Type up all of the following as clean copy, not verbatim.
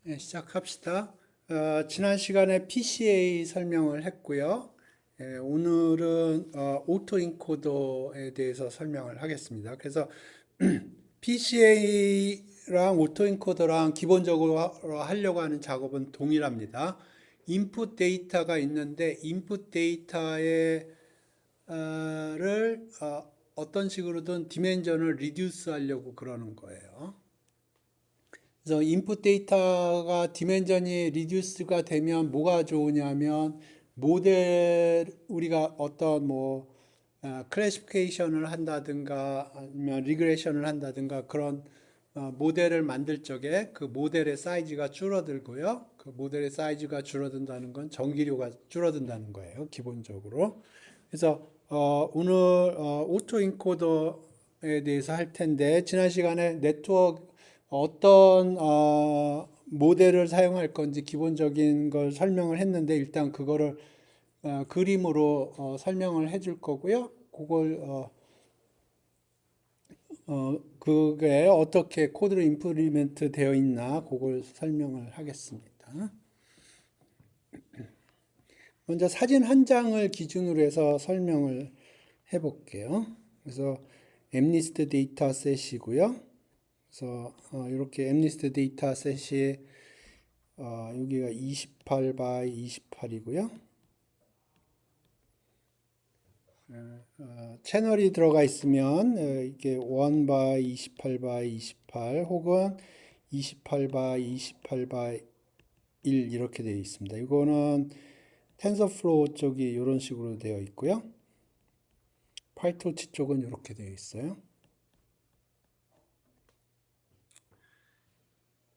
네, 시작합시다. 지난 시간에 PCA 설명을 했고요. 오늘은 오토 인코더에 대해서 설명을 하겠습니다. 그래서 PCA랑 오토 인코더랑 기본적으로 하려고 하는 작업은 동일합니다. 인풋 데이터가 있는데 인풋 데이터를 어떤 식으로든 디멘전을 리듀스 하려고 그러는 거예요. 그래서 인풋 데이터가 디멘전이 리듀스가 되면 뭐가 좋으냐면 모델 우리가 어떤 뭐 클래시피케이션을 한다든가 아니면 리그레션을 한다든가 그런 모델을 만들 적에 그 모델의 사이즈가 줄어들고요. 그 모델의 사이즈가 줄어든다는 건 전기료가 줄어든다는 거예요. 기본적으로. 그래서 오늘 오토 인코더에 대해서 할 텐데 지난 시간에 네트워크 어떤 모델을 사용할 건지 기본적인 걸 설명을 했는데 일단 그거를 그림으로 설명을 해줄 거고요. 그걸 그게 어떻게 코드로 임플리멘트 되어 있나 그걸 설명을 하겠습니다. 먼저 사진 한 장을 기준으로 해서 설명을 해볼게요. 그래서 엠리스트 데이터셋이고요. 그래서 이렇게 엠리스트 데이터셋이 여기가 28 by 28이고요. 채널이 들어가 있으면 이게 1 by 28 by 28 혹은 28 by 28 by 1 이렇게 되어 있습니다. 이거는 텐서플로우 쪽이 이런 식으로 되어 있고요. 파이토치 쪽은 이렇게 되어 있어요.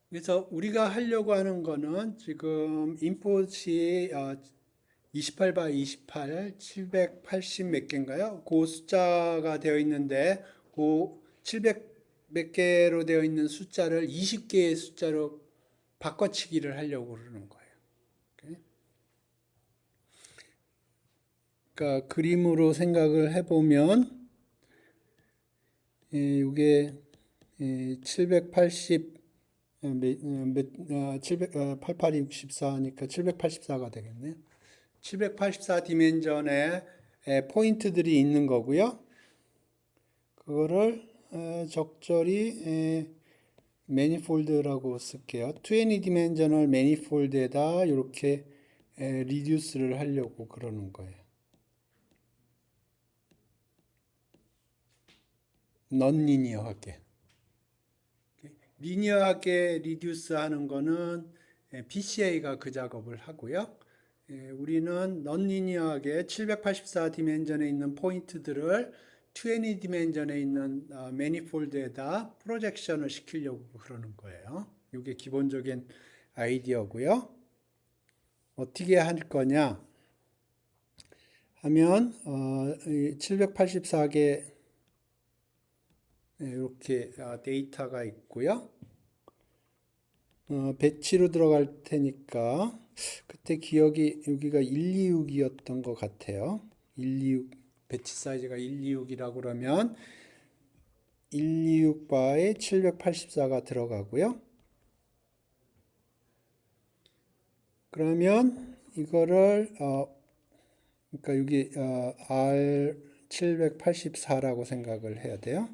그래서 우리가 하려고 하는 거는 지금 인풋이 28 by 28, 780 몇 개인가요? 그 숫자가 되어 있는데 그 700 몇 개로 되어 있는 숫자를 20개의 숫자로 바꿔치기를 하려고 그러는 거예요. 그러니까 그림으로 생각을 해보면 이게 780 88이 64니까 784가 되겠네요. 784 디멘전에 포인트들이 있는 거고요. 그거를 적절히 매니폴드라고 쓸게요. 20 디멘저널 매니폴드에다 이렇게 리듀스를 하려고 그러는 거예요. 넌 리니어하게. 리니어하게 리듀스 하는 거는 PCA가 그 작업을 하고요. 우리는 넌 리니어하게 784 디멘전에 있는 포인트들을 20 디멘전에 있는 매니폴드에다 프로젝션을 시키려고 그러는 거예요. 이게 기본적인 아이디어고요. 어떻게 할 거냐 하면 784개 이렇게 데이터가 있고요. 배치로 들어갈 테니까 그때 기억이 여기가 126이었던 것 같아요. 126 배치 사이즈가 126이라고 그러면 126 바에 784가 들어가고요. 그러면 이거를 그러니까 여기 R784라고 생각을 해야 돼요.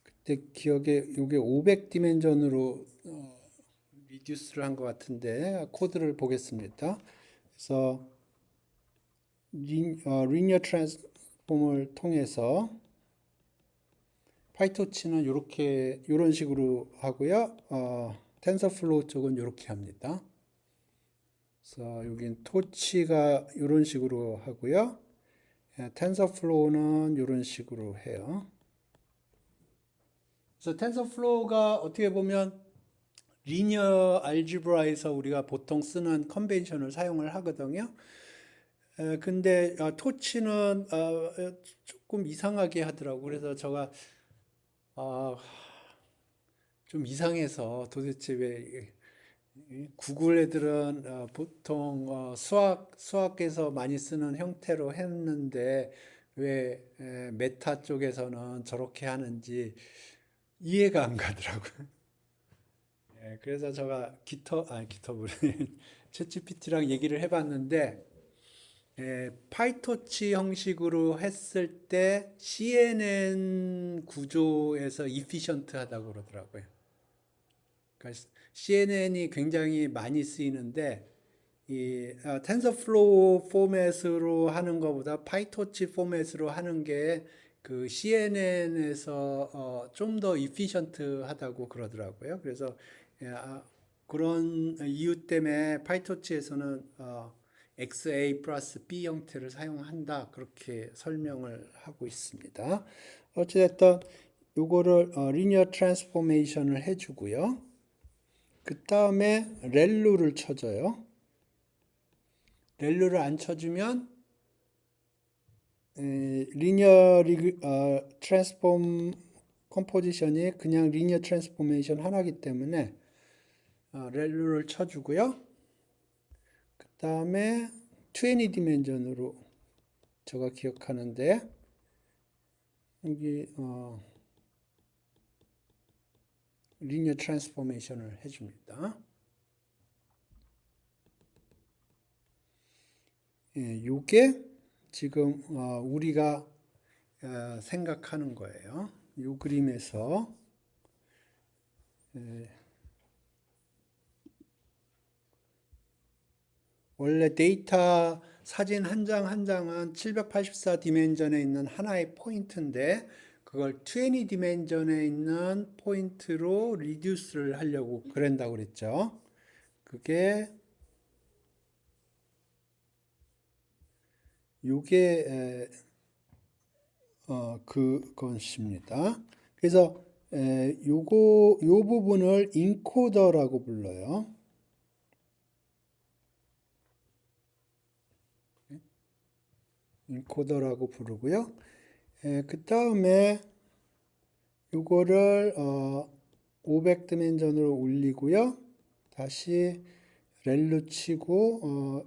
그때 기억에 이게 500 디멘전으로 리듀스를 한 것 같은데 코드를 보겠습니다. 그래서 리니어 트랜스폼을 통해서 파이토치는 이렇게 이런 식으로 하고요. 텐서플로우 쪽은 이렇게 합니다. 그래서 여긴 토치가 이런 식으로 하고요. 텐서플로우는 이런 식으로 해요. 그래서 텐서플로우가 어떻게 보면 리니어 알지브라에서 우리가 보통 쓰는 컨벤션을 사용을 하거든요. 근데 토치는 조금 이상하게 하더라고. 그래서 제가 좀 이상해서 도대체 왜 구글 애들은 보통 수학에서 많이 쓰는 형태로 했는데 왜 메타 쪽에서는 저렇게 하는지 이해가 안 가더라고요. 그래서 제가 GitHub 챗GPT랑 얘기를 해봤는데 파이토치 형식으로 했을 때 CNN 구조에서 이피션트하다고 그러더라고요. 그러니까 CNN이 굉장히 많이 쓰이는데 이 텐서플로우 포맷으로 하는 것보다 파이토치 포맷으로 하는 게 그 CNN에서 좀 더 이피션트하다고 그러더라고요. 그래서 예, 그런 이유 때문에 파이토치에서는 XA 플러스 B 형태를 사용한다 그렇게 설명을 하고 있습니다. 어찌됐든 요거를 리니어 트랜스포메이션을 해주고요. 그 다음에 렐루를 쳐줘요. 렐루를 안 쳐주면 리니어 트랜스폼 컴포지션이 그냥 리니어 트랜스포메이션 하나이기 때문에 렐루를 쳐주고요. 그 다음에 20 디멘전으로 제가 기억하는데 여기 리니어 트랜스포메이션을 해줍니다. 요게 지금 우리가 생각하는 거예요. 이 그림에서 원래 데이터 사진 한 장 한 장은 784 디멘전에 있는 하나의 포인트인데 그걸 20 디멘전에 있는 포인트로 리듀스를 하려고 그런다고 그랬죠. 그게 요게 그것입니다. 그래서 요 부분을 인코더라고 불러요. 인코더라고 부르고요. 그 다음에 요거를 500 디멘전으로 올리고요. 다시 렐루 치고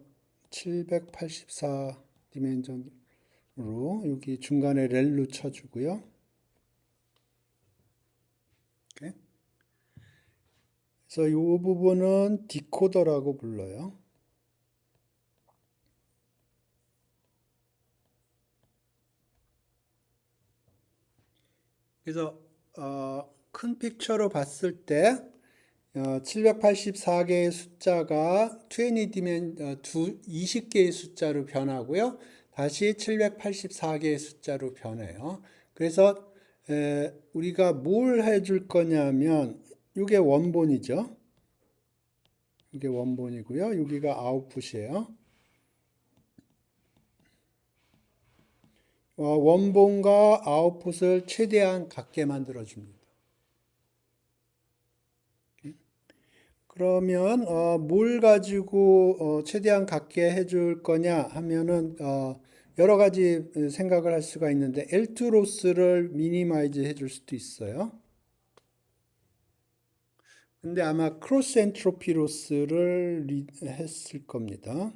784 디멘전으로 여기 중간에 렐루 쳐주고요. 그래서 이 부분은 디코더라고 불러요. 그래서 큰 픽처로 봤을 때 784개의 숫자가 20개의 숫자로 변하고요. 다시 784개의 숫자로 변해요. 그래서 우리가 뭘 해줄 거냐면 이게 원본이죠. 이게 원본이고요. 여기가 아웃풋이에요. 원본과 아웃풋을 최대한 같게 만들어줍니다. 그러면 뭘 가지고 최대한 같게 해줄 거냐 하면은 여러 가지 생각을 할 수가 있는데 L2 로스를 미니마이즈 해줄 수도 있어요. 근데 아마 크로스 엔트로피 로스를 했을 겁니다.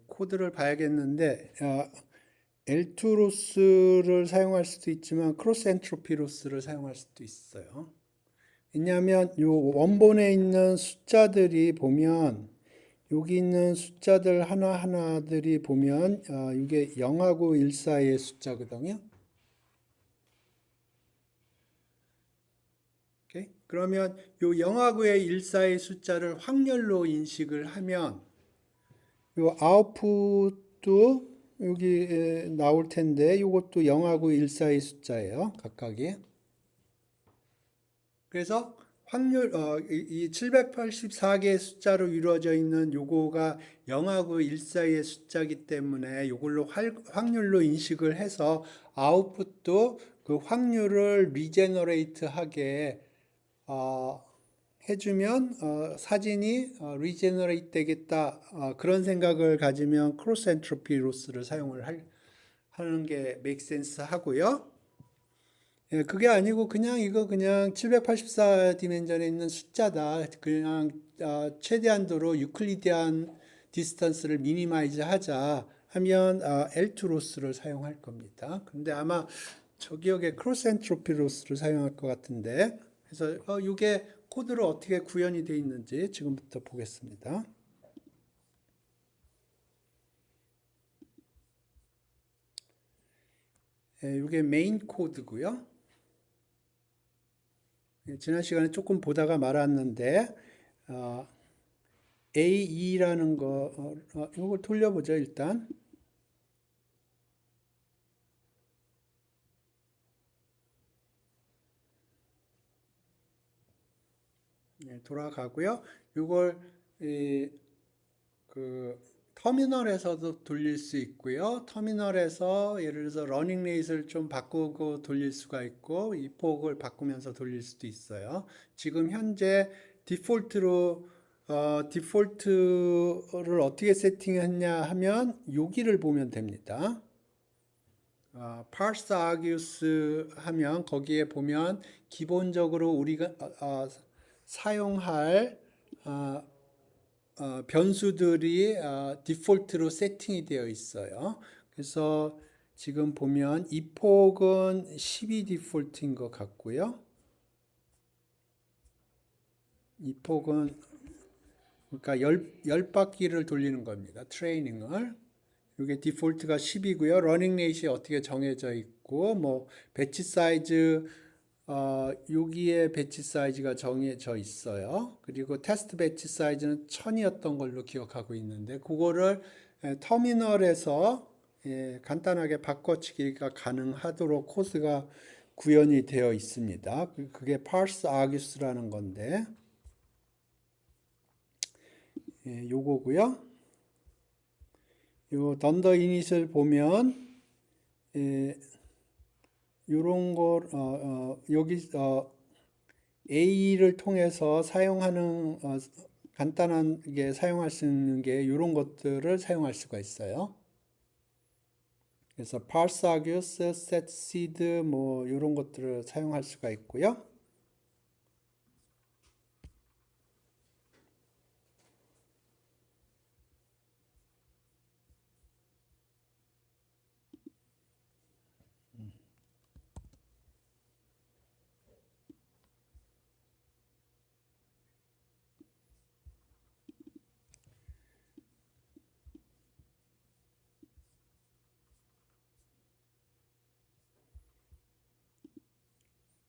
코드를 봐야겠는데 L2 로스를 사용할 수도 있지만 크로스 엔트로피 로스를 사용할 수도 있어요. 왜냐하면 이 원본에 있는 숫자들이 보면 여기 있는 숫자들 하나하나들이 보면 이게 0하고 1 사이의 숫자거든요. 오케이? 그러면 이 0하고 1 사이의 숫자를 확률로 인식을 하면 이 아웃풋도 여기 나올 텐데 이것도 0하고 1 사이 숫자예요. 각각이. 그래서 확률 이 784개의 숫자로 이루어져 있는 요거가 0하고 1 사이의 숫자이기 때문에 요걸로 확률로 인식을 해서 아웃풋도 그 확률을 리제너레이트 하게 해주면 사진이 리제너레이트 되겠다 그런 생각을 가지면 크로스 엔트로피 로스를 사용을 하는 게 메이크 센스 하고요. 그게 아니고 그냥 이거 그냥 784 디멘전에 있는 숫자다. 그냥 최대한도로 유클리디안 디스턴스를 미니마이즈 하자 하면 L2 로스를 사용할 겁니다. 근데 아마 저 기억에 크로스 엔트로피 로스를 사용할 것 같은데, 그래서 이게 코드로 어떻게 구현이 되어 있는지 지금부터 보겠습니다. 이게 메인 코드고요. 지난 시간에 조금 보다가 말았는데 AE라는 거 이걸 돌려보죠 일단. 돌아가고요. 이걸 그 터미널에서도 돌릴 수 있고요. 터미널에서 예를 들어서 러닝 레이스를 좀 바꾸고 돌릴 수가 있고 이 폭을 바꾸면서 돌릴 수도 있어요. 지금 현재 디폴트를 어떻게 세팅했냐 하면 여기를 보면 됩니다. parse argues 하면 거기에 보면 기본적으로 우리가 사용할 변수들이 디폴트로 세팅이 되어 있어요. 그래서 지금 보면 이 폭은 12 디폴트인 것 같고요. 이 폭은 그러니까 10바퀴를 돌리는 겁니다. 트레이닝을. 이게 디폴트가 10이고요. 러닝 레이시 어떻게 정해져 있고 뭐 배치 사이즈 여기에 배치 사이즈가 정해져 있어요. 그리고 테스트 배치 사이즈는 1000이었던 걸로 기억하고 있는데 그거를 터미널에서 간단하게 바꿔치기가 가능하도록 코드가 구현이 되어 있습니다. 그게 parse argues라는 건데 요거고요. 요 던더 이닛을 보면 요런 거 여기 A를 통해서 사용하는 간단하게 사용할 수 있는 게 이런 것들을 사용할 수가 있어요. 그래서 parse argues, set seed 뭐 이런 것들을 사용할 수가 있고요.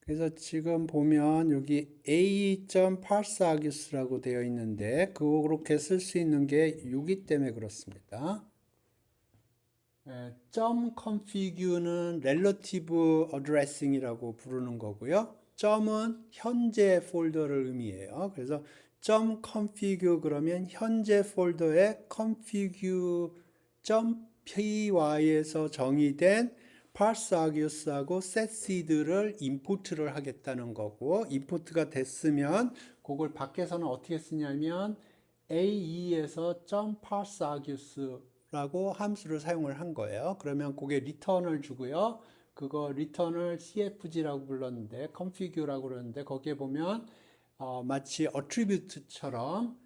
그래서 지금 보면 여기 a.parseargues라고 되어 있는데 그렇게 쓸 수 있는 게 여기 때문에 그렇습니다. .configue는 relative addressing이라고 부르는 거고요. 점은 현재 폴더를 의미해요. 그래서 .configure 그러면 현재 폴더에 config.py에서 정의된 parse argues하고 set seed를 인풋을 하겠다는 거고 인풋가 됐으면 그걸 밖에서는 어떻게 쓰냐면 AE에서 .parse argues 라고 함수를 사용을 한 거예요. 그러면 그게 리턴을 주고요. 그거 리턴을 cfg라고 불렀는데 configue라고 그러는데 거기에 보면 마치 attribute처럼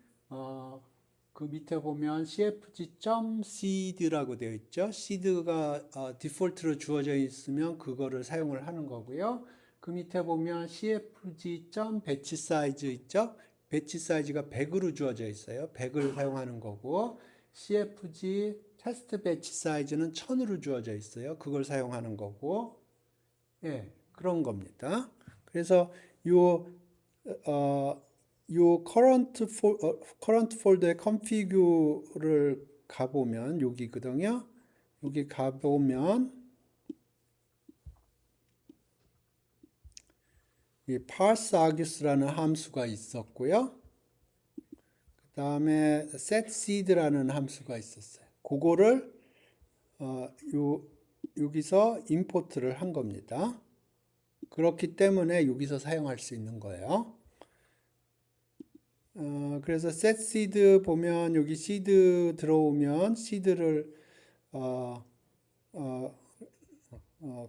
그 밑에 보면 cfg.seed라고 되어 있죠. seed가 디폴트로 주어져 있으면 그거를 사용을 하는 거고요. 그 밑에 보면 cfg.batch size 있죠. 배치 사이즈가 100으로 주어져 있어요. 100을 사용하는 거고 CFG 테스트 배치 사이즈는 1000으로 주어져 있어요. 그걸 사용하는 거고 그런 겁니다. 그래서 요 current 폴더의 configure를 가보면 여기거든요. 여기 가보면 이 parse argues라는 함수가 있었고요. 그 다음에 set seed라는 함수가 있었어요. 그거를 여기서 임포트를 한 겁니다. 그렇기 때문에 여기서 사용할 수 있는 거예요. 그래서 set seed 보면 여기 seed 들어오면 seed를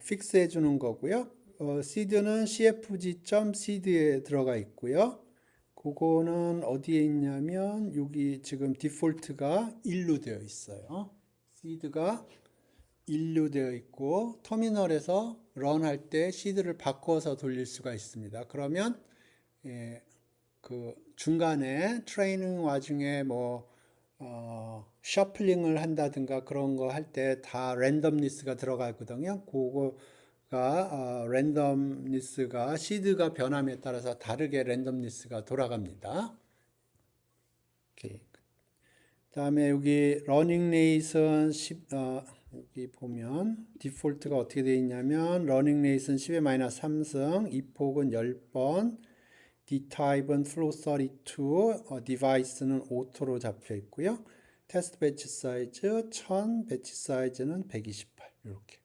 fix 해주는 거고요. seed는 cfg.seed에 들어가 있고요. 그거는 어디에 있냐면 여기 지금 디폴트가 1로 되어 있어요. 시드가 인류되어 있고 터미널에서 런할 때 시드를 바꿔서 돌릴 수가 있습니다. 그러면 그 중간에 트레이닝 와중에 뭐 셔플링을 한다든가 그런 거 할 때 다 랜덤니스가 들어가거든요. 그거가 랜덤니스가 시드가 변함에 따라서 다르게 랜덤니스가 돌아갑니다. 오케이. 다음에 여기 러닝 레이슨 10, 여기 보면 디폴트가 어떻게 되어 있냐면 러닝 레이슨 10의 마이너스 3승, 입폭은 10번, d타입은 flow 32, 디바이스는 오토로 잡혀 있고요. 테스트 배치 사이즈 1000, 배치 사이즈는 128 이렇게.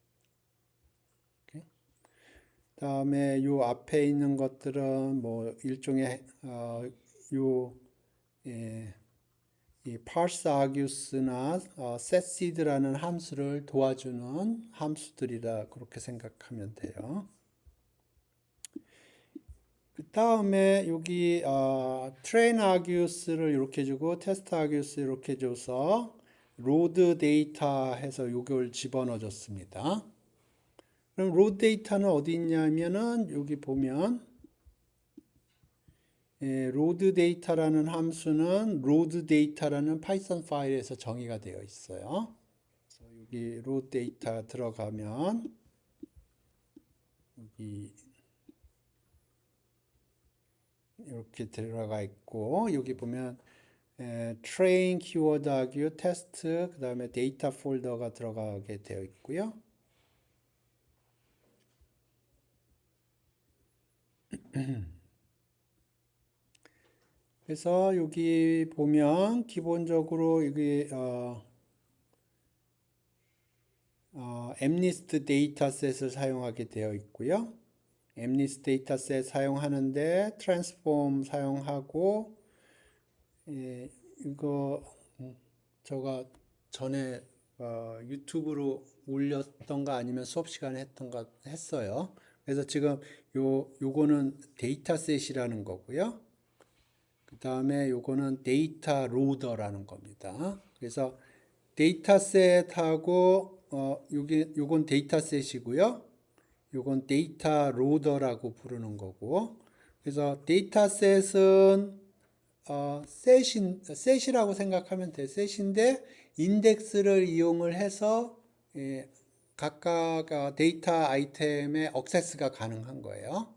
다음에 요 앞에 있는 것들은 뭐 일종의 이 parse argues나 setseed라는 함수를 도와주는 함수들이라 그렇게 생각하면 돼요. 그 다음에 여기 train argues를 이렇게 주고 test argues 이렇게 줘서 load data 해서 요걸 집어넣어 줬습니다. 그럼 load data는 어디 있냐면은 여기 보면 load data라는 함수는 load data라는 파이썬 파일에서 정의가 되어 있어요. 그래서 여기 load data 들어가면 여기 이렇게 들어가 있고 여기 보면 train keyword argue test 그 다음에 데이터 폴더가 들어가게 되어 있고요. 그래서 여기 보면 기본적으로 여기 MNIST 데이터셋을 사용하게 되어 있고요. MNIST 데이터셋 사용하는데 트랜스폼 사용하고 이거 제가 전에 유튜브로 올렸던가 아니면 수업 시간에 했던가 했어요. 그래서 지금 요거는 데이터셋이라는 거고요. 그 다음에 요거는 데이터 로더라는 겁니다. 그래서 데이터셋하고 요건 데이터셋이고요. 요건 데이터 로더라고 부르는 거고. 그래서 데이터셋은 셋이라고 생각하면 돼요. 셋인데 인덱스를 이용을 해서 각각 데이터 아이템의 액세스가 가능한 거예요.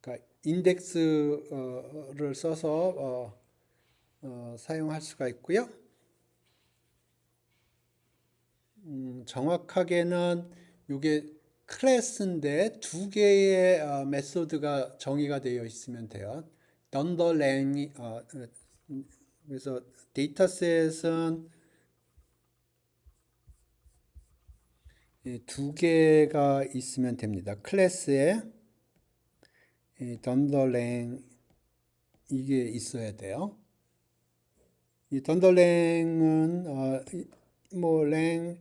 그러니까 인덱스를 써서 사용할 수가 있고요. 정확하게는 이게 클래스인데 두 개의 메소드가 정의가 되어 있으면 돼요. 던더랭이 그래서 데이터셋은 두 개가 있으면 됩니다. 클래스에 던더랭 이게 있어야 돼요. 이 던더랭은 랭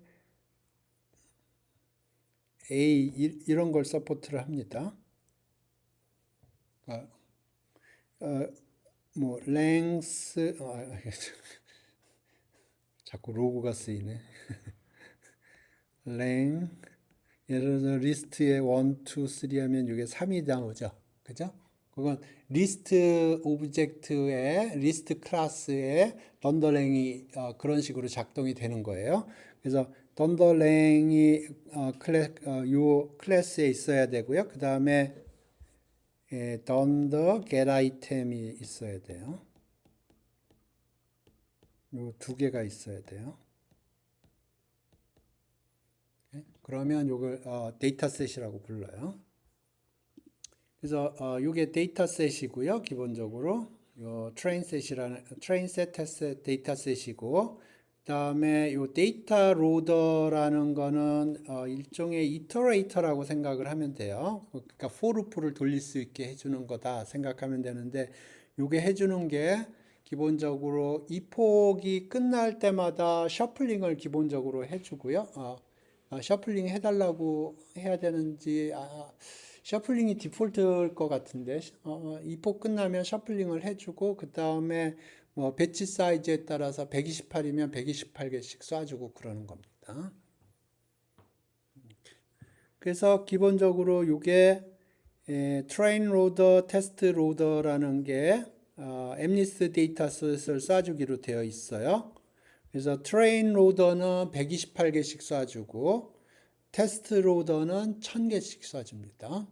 A 이런 걸 서포트를 합니다. 랭스 자꾸 로고가 쓰이네. 랭 예를 들어 리스트에 1, 2, 3 하면 이게 3이 나오죠. 그죠? 그건 리스트 오브젝트의 리스트 클래스에 던더랭이 그런 식으로 작동이 되는 거예요. 그래서 던더랭이 요 클래스에 있어야 되고요. 그 다음에 던더 get 아이템이 있어야 돼요. 요 두 개가 있어야 돼요. 그러면 요걸 데이터셋이라고 불러요. 그래서 요게 데이터셋이고요. 기본적으로 요 트레인셋 테스트 데이터셋이고 그다음에 요 데이터 로더라는 거는 일종의 이터레이터라고 생각을 하면 돼요. 그러니까 for loop를 돌릴 수 있게 해주는 거다 생각하면 되는데 요게 해주는 게 기본적으로 이 폭이 끝날 때마다 셔플링을 기본적으로 해주고요. 셔플링 해달라고 해야 되는지 셔플링이 디폴트일 것 같은데, 이포 끝나면 셔플링을 해주고, 그 다음에 뭐 배치 사이즈에 따라서 128이면 128개씩 쏴주고 그러는 겁니다. 그래서 기본적으로 이게 트레인 로더, 테스트 로더라는 게 엠니스트 데이터셋을 쏴주기로 되어 있어요. 그래서 트레인 로더는 128개씩 쏴주고 테스트 로더는 1000개씩 쏴줍니다.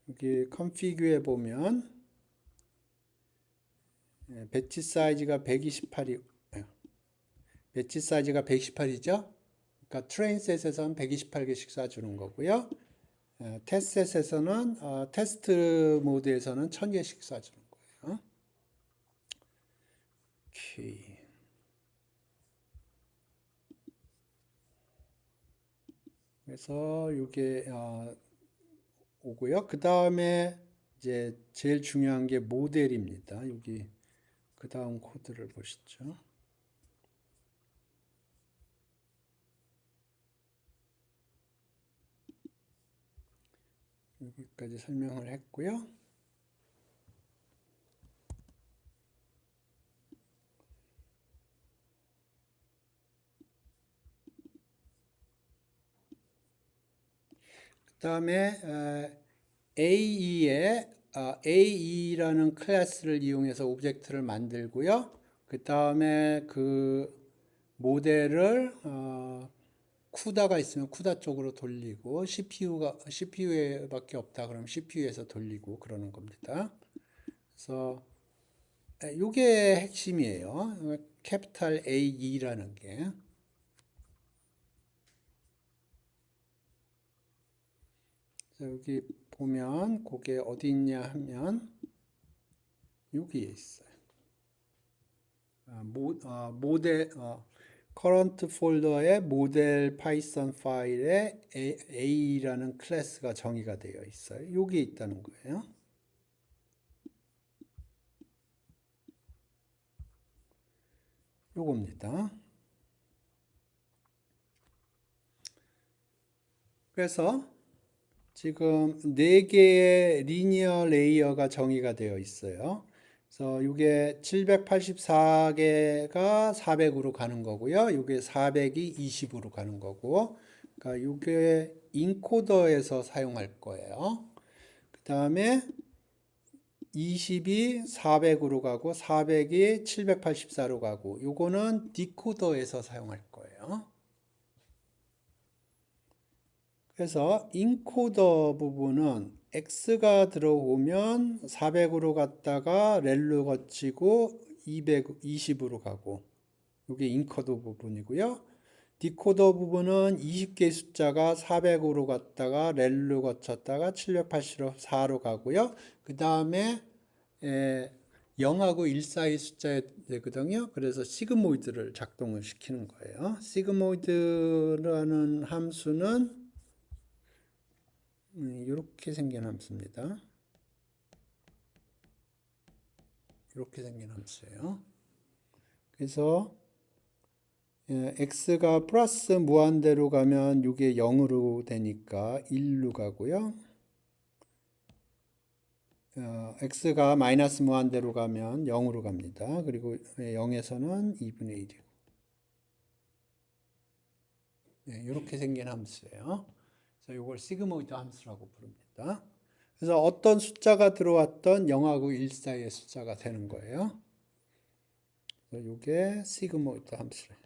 여기 컨피규에 보면 배치 사이즈가 128이 배치 사이즈가 128이죠. 그러니까 트레인셋에서는 128개씩 쏴주는 거고요. 테스트셋에서는 테스트 모드에서는 1000개씩 쏴주는 거예요. 오케이. 그래서 이게 오고요. 그 다음에 이제 제일 중요한 게 모델입니다. 여기 그 다음 코드를 보시죠. 여기까지 설명을 했고요. 그 다음에 AE라는 클래스를 이용해서 오브젝트를 만들고요. 그 다음에 그 모델을 쿠다가 있으면 쿠다 쪽으로 돌리고 CPU에밖에 없다 그러면 CPU에서 돌리고 그러는 겁니다. 그래서 이게 핵심이에요. 캐피탈 AE라는 게. 여기 보면 그게 어디 있냐 하면 여기에 있어요. 모델 current 폴더의 모델 파이썬 파일에 A라는 클래스가 정의가 되어 있어요. 여기에 있다는 거예요. 요겁니다. 그래서 지금 4개의 리니어 레이어가 정의가 되어 있어요. 그래서 이게 784개가 400으로 가는 거고요. 이게 400이 20으로 가는 거고. 그러니까 이게 인코더에서 사용할 거예요. 그 다음에 20이 400으로 가고 400이 784로 가고 요거는 디코더에서 사용할 거예요. 그래서 인코더 부분은 X가 들어오면 400으로 갔다가 렐로 거치고 220으로 가고 이게 인코더 부분이고요. 디코더 부분은 20개의 숫자가 400으로 갔다가 렐로 거쳤다가 784로 가고요. 그 다음에 0하고 1 사이 숫자에 되거든요. 그래서 시그모이드를 작동을 시키는 거예요. 시그모이드라는 함수는 이렇게 생긴 함수입니다. 이렇게 생긴 함수예요. 그래서 x가 플러스 무한대로 가면 이게 0으로 되니까 1로 가고요. x가 마이너스 무한대로 가면 0으로 갑니다. 그리고 0에서는 2분의 1이고. 이렇게 생긴 함수예요. 그래서 이걸 시그모이드 함수라고 부릅니다. 그래서 어떤 숫자가 들어왔던 0하고 1 사이의 숫자가 되는 거예요. 그래서 이게 시그모이드 함수래요.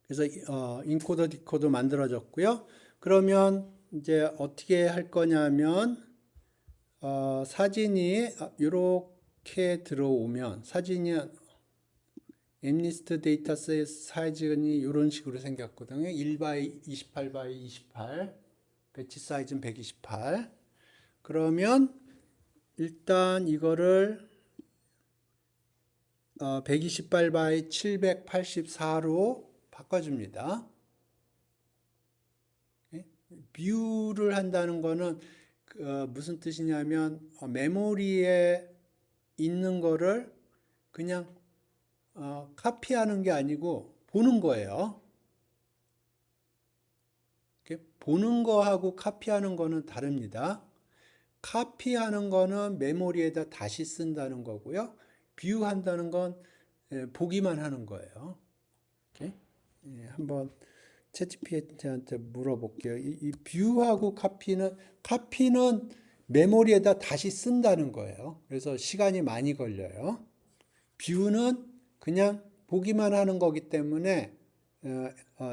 그래서 인코더 디코더 만들어졌고요. 그러면 이제 어떻게 할 거냐면 사진이 이렇게 들어오면 사진이 엠니스트 데이터셋 사이즈는 이런 식으로 생겼거든요. 1바이 28바이 28 배치 사이즈는 128. 그러면 일단 이거를 128바이 784로 바꿔줍니다. 뷰를 한다는 거는 무슨 뜻이냐면 메모리에 있는 거를 그냥 카피하는 게 아니고 보는 거예요. 보는 거하고 카피하는 거는 다릅니다. 카피하는 거는 메모리에다 다시 쓴다는 거고요. 뷰한다는 건 보기만 하는 거예요. 한번 챗GPT한테 물어볼게요. 이 뷰하고 카피는 메모리에다 다시 쓴다는 거예요. 그래서 시간이 많이 걸려요. 뷰는 그냥 보기만 하는 거기 때문에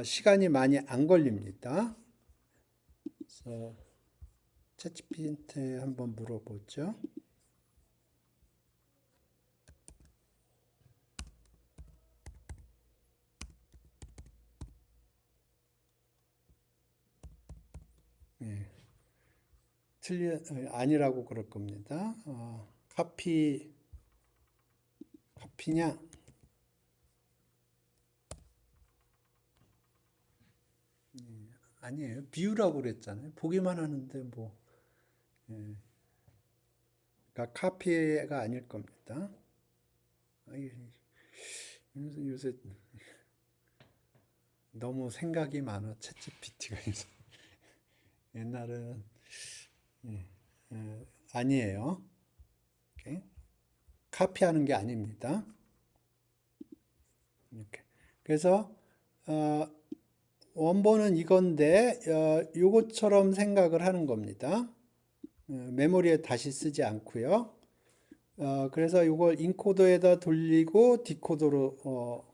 시간이 많이 안 걸립니다. 그래서 챗GPT한테 한번 물어보죠. 예, 아니라고 그럴 겁니다. 카피냐? 아니에요. 뷰라고 그랬잖아요. 보기만 하는데 뭐. 예, 그러니까 카피가 아닐 겁니다. 요새 너무 생각이 많아. 챗GPT가 요새. 옛날에는 아니에요. 오케이. 카피하는 게 아닙니다. 이렇게. 그래서 원본은 이건데 요것처럼 생각을 하는 겁니다. 메모리에 다시 쓰지 않고요. 그래서 이걸 인코더에다 돌리고 디코더로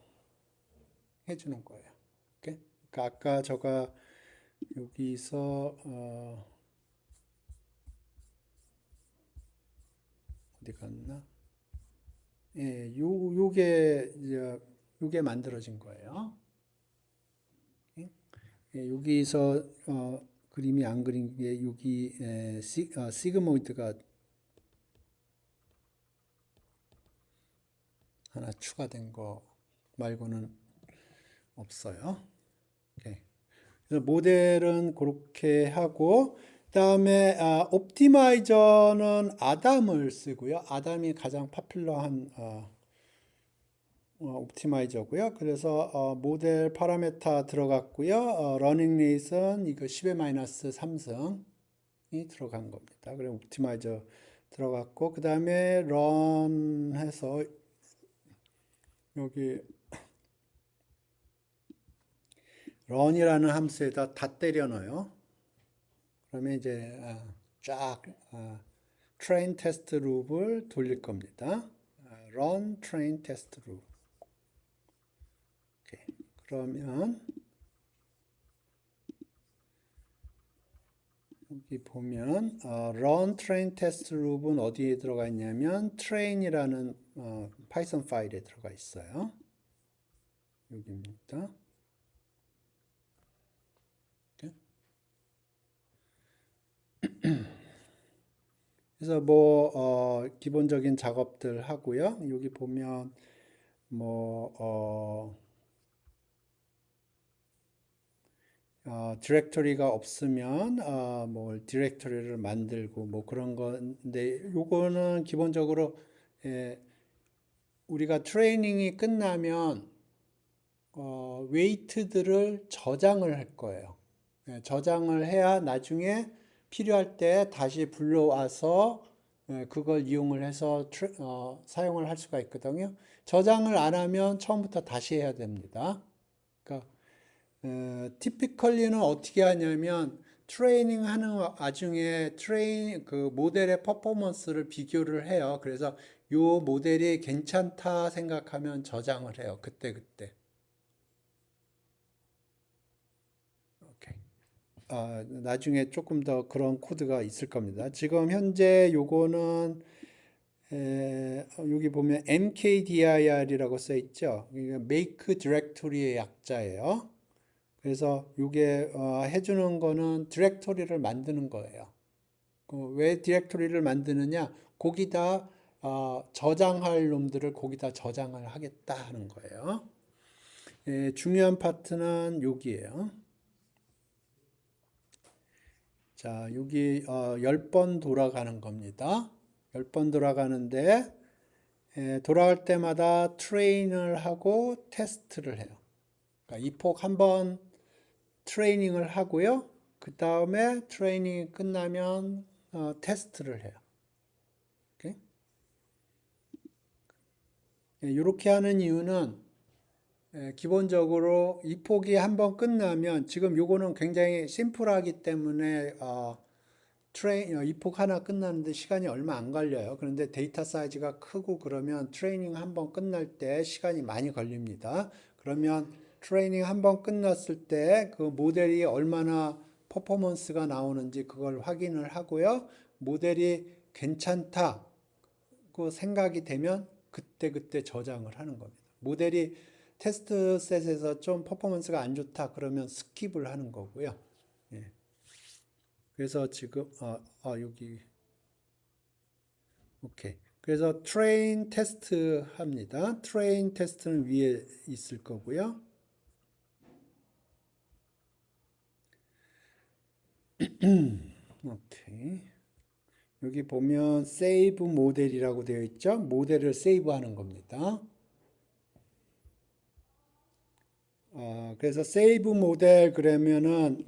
해주는 거예요. 오케이? 그러니까 아까 제가 여기서 어디 갔나? 예, 요게 만들어진 거예요. 예, 여기서 그림이 안 그린 게 여기 시그모이드가 하나 추가된 거 말고는 없어요. 오케이. 그래서 모델은 그렇게 하고 그다음에 옵티마이저는 아담을 쓰고요. 아담이 가장 파퓰러한 옵티마이저고요. 그래서 모델 파라메타 들어갔고요. 러닝 레이스는 이거 10의 마이너스 3승이 들어간 겁니다. 그리고 옵티마이저 들어갔고 그 다음에 런 해서 여기 런이라는 함수에다 다 때려 넣어요. 그러면 이제 쫙 트레인 테스트 룹을 돌릴 겁니다. run train test loop. 오케이. 그러면 여기 보면 run train test loop은 어디에 들어가 있냐면 train이라는 파이썬 파일에 들어가 있어요. 여기입니다. 그래서 뭐 기본적인 작업들 하고요. 여기 보면 뭐 디렉토리가 없으면 뭐 디렉토리를 만들고 뭐 그런 건데 요거는 기본적으로 우리가 트레이닝이 끝나면 웨이트들을 저장을 할 거예요. 저장을 해야 나중에 필요할 때 다시 불러와서 그걸 이용을 해서 사용을 할 수가 있거든요. 저장을 안 하면 처음부터 다시 해야 됩니다. 그러니까 티피컬리는 어떻게 하냐면 트레이닝 하는 와중에 그 모델의 퍼포먼스를 비교를 해요. 그래서 요 모델이 괜찮다 생각하면 저장을 해요. 그때. 오케이. 나중에 조금 더 그런 코드가 있을 겁니다. 지금 현재 요거는 여기 보면 mkdir이라고 써 있죠. make directory의 약자예요. 그래서 이게 해주는 거는 디렉토리를 만드는 거예요. 왜 디렉토리를 만드느냐? 거기다 저장할 놈들을 거기다 저장을 하겠다 하는 거예요. 중요한 파트는 여기예요. 자, 여기 10번 돌아가는 겁니다. 10번 돌아가는데 돌아갈 때마다 트레인을 하고 테스트를 해요. 그러니까 이 폭 한번 트레이닝을 하고요. 그 다음에 트레이닝이 끝나면 테스트를 해요. 이렇게 하는 이유는 기본적으로 이 폭이 한번 끝나면 지금 요거는 굉장히 심플하기 때문에 이 폭 하나 끝나는데 시간이 얼마 안 걸려요. 그런데 데이터 사이즈가 크고 그러면 트레이닝 한번 끝날 때 시간이 많이 걸립니다. 그러면 트레이닝 한번 끝났을 때 그 모델이 얼마나 퍼포먼스가 나오는지 그걸 확인을 하고요. 모델이 괜찮다고 생각이 되면 그때 저장을 하는 겁니다. 모델이 테스트 셋에서 좀 퍼포먼스가 안 좋다 그러면 스킵을 하는 거고요. 예. 그래서 지금 여기 오케이. 그래서 트레인 테스트 합니다. 트레인 테스트는 위에 있을 거고요. 오케이. 여기 보면 세이브 모델이라고 되어 있죠. 모델을 세이브하는 겁니다. 그래서 세이브 모델 그러면은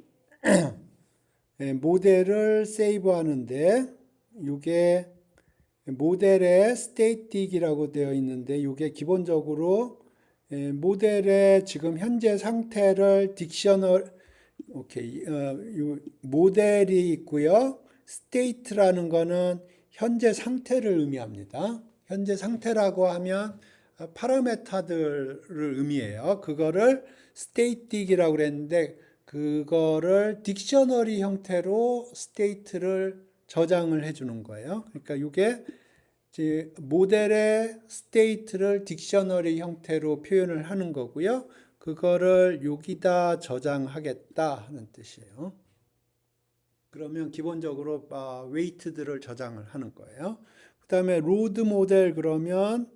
모델을 세이브하는데 이게 모델의 스테이틱이라고 되어 있는데 이게 기본적으로 모델의 지금 현재 상태를 오케이. 모델이 있고요. state라는 거는 현재 상태를 의미합니다. 현재 상태라고 하면 파라메타들을 의미해요. 그거를 static이라고 그랬는데 그거를 딕셔너리 형태로 state를 저장을 해주는 거예요. 그러니까 이게 모델의 state를 딕셔너리 형태로 표현을 하는 거고요. 그거를 여기다 저장하겠다 하는 뜻이에요. 그러면 기본적으로 웨이트들을 저장을 하는 거예요. 그 다음에 로드 모델 그러면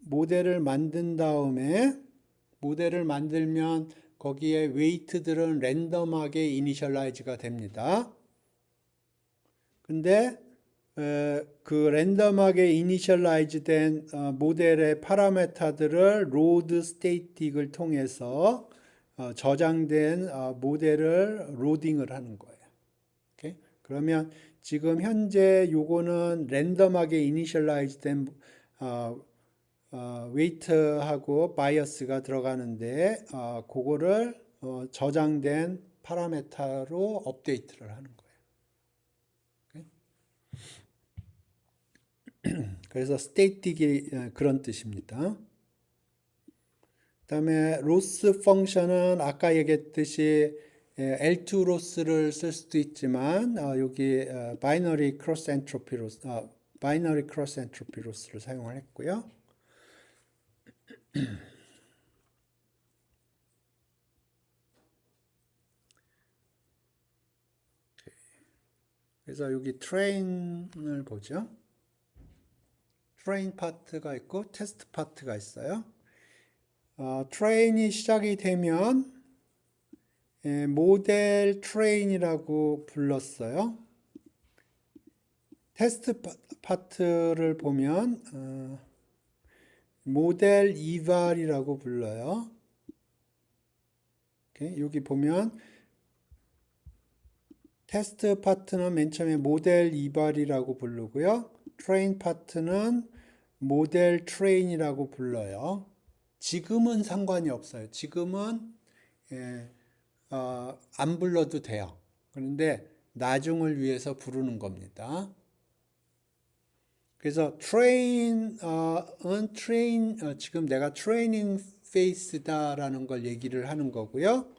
모델을 만든 다음에 모델을 만들면 거기에 웨이트들은 랜덤하게 이니셜라이즈가 됩니다. 근데 그 랜덤하게 이니셜라이즈 된 모델의 파라메타들을 로드 스테이틱을 통해서 저장된 모델을 로딩을 하는 거예요. 오케이? 그러면 지금 현재 요거는 랜덤하게 이니셜라이즈 된 웨이트하고 바이어스가 들어가는데 그거를 저장된 파라메타로 업데이트를 하는 거예요. 그래서 스테이틱이 그런 뜻입니다. 그 다음에 로스 펑션은 아까 얘기했듯이 L2 로스를 쓸 수도 있지만 여기 바이너리 크로스 엔트로피 로스를 사용을 했고요. 그래서 여기 트레인을 보죠. 트레인 파트가 있고 테스트 파트가 있어요. 트레인이 시작이 되면 모델 트레인이라고 불렀어요. 테스트 파트를 보면 모델 이발이라고 불러요. 여기 보면 테스트 파트는 맨 처음에 모델 이발이라고 부르고요. 트레인 파트는 모델 트레인이라고 불러요. 지금은 상관이 없어요. 지금은 안 불러도 돼요. 그런데 나중을 위해서 부르는 겁니다. 그래서 트레인은 지금 내가 트레이닝 페이스다라는 걸 얘기를 하는 거고요.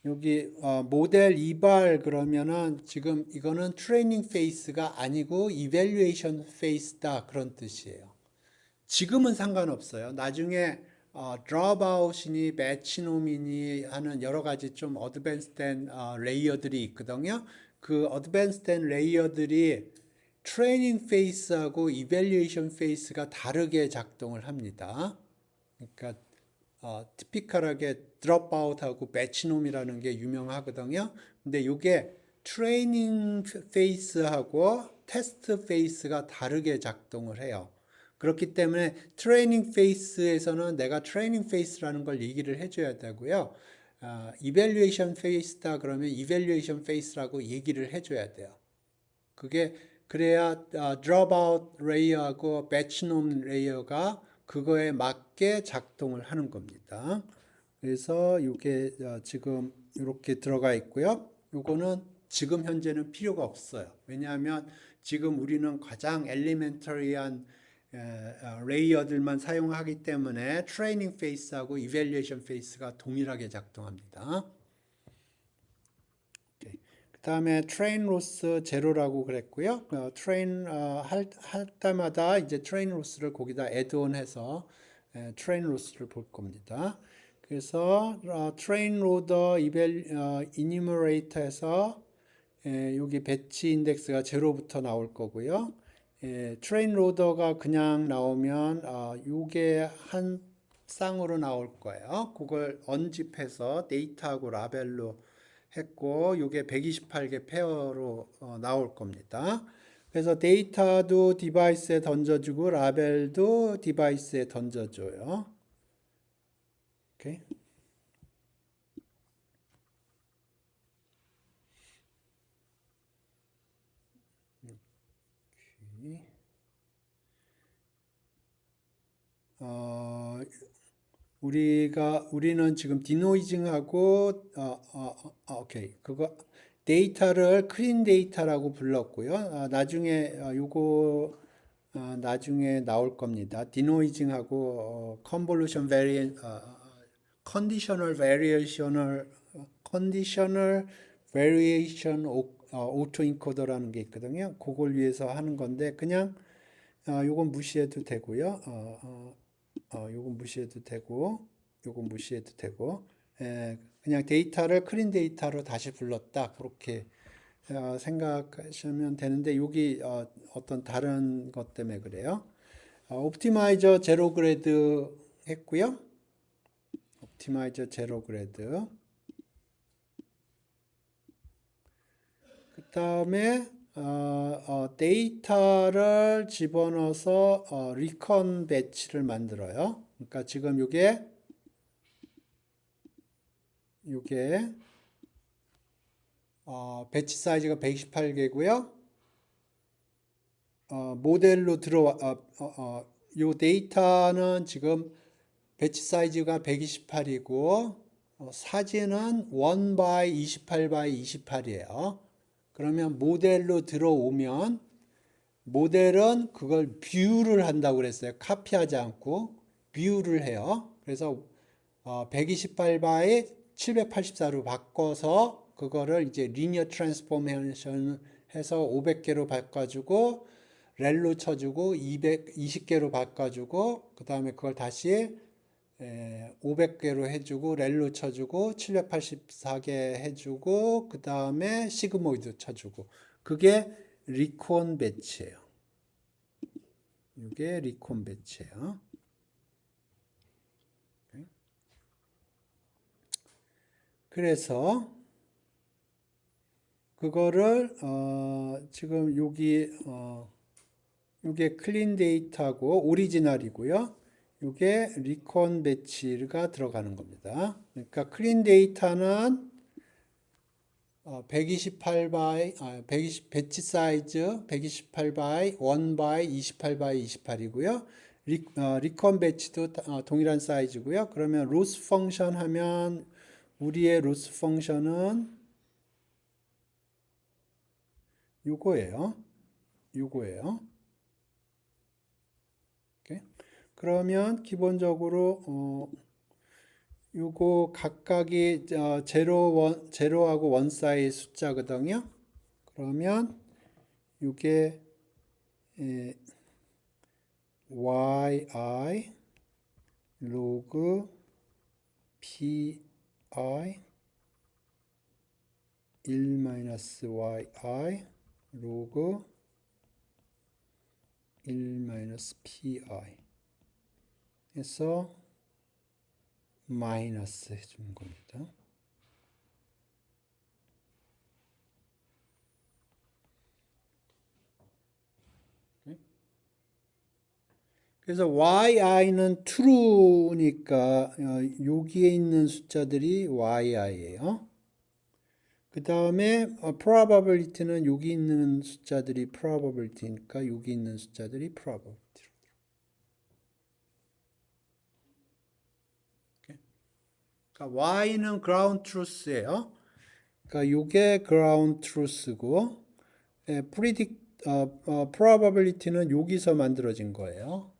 여기 모델 이발 그러면은 지금 이거는 트레이닝 페이스가 아니고 이밸루에이션 페이스다 그런 뜻이에요. 지금은 상관없어요. 나중에 드롭아웃이니 매치놈이니 하는 여러 가지 좀 어드밴스된 레이어들이 있거든요. 그 어드밴스된 레이어들이 트레이닝 페이스하고 이밸루에이션 페이스가 다르게 작동을 합니다. 그러니까 티피컬하게 드롭아웃하고 매치놈이라는 게 유명하거든요. 근데 이게 트레이닝 페이스하고 테스트 페이스가 다르게 작동을 해요. 그렇기 때문에 트레이닝 페이스에서는 내가 트레이닝 페이스라는 걸 얘기를 해줘야 되고요. 이밸류에이션 페이스다 그러면 이밸류에이션 페이스라고 얘기를 해줘야 돼요. 그게 그래야 드롭아웃 레이어하고 배치놈 레이어가 그거에 맞게 작동을 하는 겁니다. 그래서 이게 지금 이렇게 들어가 있고요. 요거는 지금 현재는 필요가 없어요. 왜냐하면 지금 우리는 가장 엘리멘터리한 레이어들만 사용하기 때문에 트레이닝 페이스하고 이밸류에이션 페이스가 동일하게 작동합니다. 그 다음에 트레인 로스 제로라고 그랬고요. 트레인 할 때마다 이제 트레인 로스를 거기다 애드온해서 트레인 로스를 볼 겁니다. 그래서 트레인 로더 이니머레이터에서 여기 배치 인덱스가 제로부터 나올 거고요. 트레인 로더가 그냥 나오면 요게 한 쌍으로 나올 거예요. 그걸 언집해서 데이터하고 라벨로 했고 요게 128개 페어로 나올 겁니다. 그래서 데이터도 디바이스에 던져주고 라벨도 디바이스에 던져줘요. 오케이. 우리는 지금 디노이징하고 오케이 그거 데이터를 클린 데이터라고 불렀고요. 나중에 요거 나중에 나올 겁니다. 디노이징하고 컨볼루션 베리언 컨디셔널 베리에이션 오토 인코더라는 게 있거든요. 그걸 위해서 하는 건데 그냥 요건 무시해도 되고요. 요건 무시해도 되고, 요건 무시해도 되고, 그냥 데이터를 클린 데이터로 다시 불렀다. 그렇게 생각하시면 되는데, 여기 어떤 다른 것 때문에 그래요. 옵티마이저 제로 그레드 했고요. 옵티마이저 제로 그레드. 그 다음에 데이터를 집어넣어서 리컨 배치를 만들어요. 그러니까 지금 요게 배치 사이즈가 128개고요. 모델로 들어와 요 데이터는 지금 배치 사이즈가 128이고 사진은 1 by 28 by 28이에요. 그러면 모델로 들어오면 모델은 그걸 뷰를 한다고 그랬어요. 카피하지 않고 뷰를 해요. 그래서 128 by 784로 바꿔서 그거를 이제 리니어 트랜스포메이션 해서 500개로 바꿔주고 렐로 쳐주고 220개로 바꿔주고 그 다음에 그걸 다시 500개로 해주고 렐로 쳐주고 784개 해주고 그 다음에 시그모이드 쳐주고 그게 리콘 배치예요. 이게 리콘 배치예요. 그래서 그거를 지금 여기 이게 클린 데이터고 오리지널이고요. 이게 리콘 배치가 들어가는 겁니다. 그러니까 클린 데이터는 128 바이 120 배치 사이즈 128 바이 1 바이 28 바이 28이고요. 리콘 배치도 동일한 사이즈고요. 그러면 로스 펑션 하면 우리의 로스 펑션은 요거예요. 그러면 기본적으로 요거 각각이 제로하고 원 사이 숫자거든요. 그러면 요게 yi 로그 pi 1-yi 로그 1-pi 해서 마이너스 해주는 겁니다. 그래서 yi는 true니까 여기에 있는 숫자들이 yi예요. 그 다음에 probability는 여기 있는 숫자들이 probability니까 여기 있는 숫자들이 probability. 그러니까 y는 ground truth예요. 그러니까 요게 ground truth고 probability는 여기서 만들어진 거예요.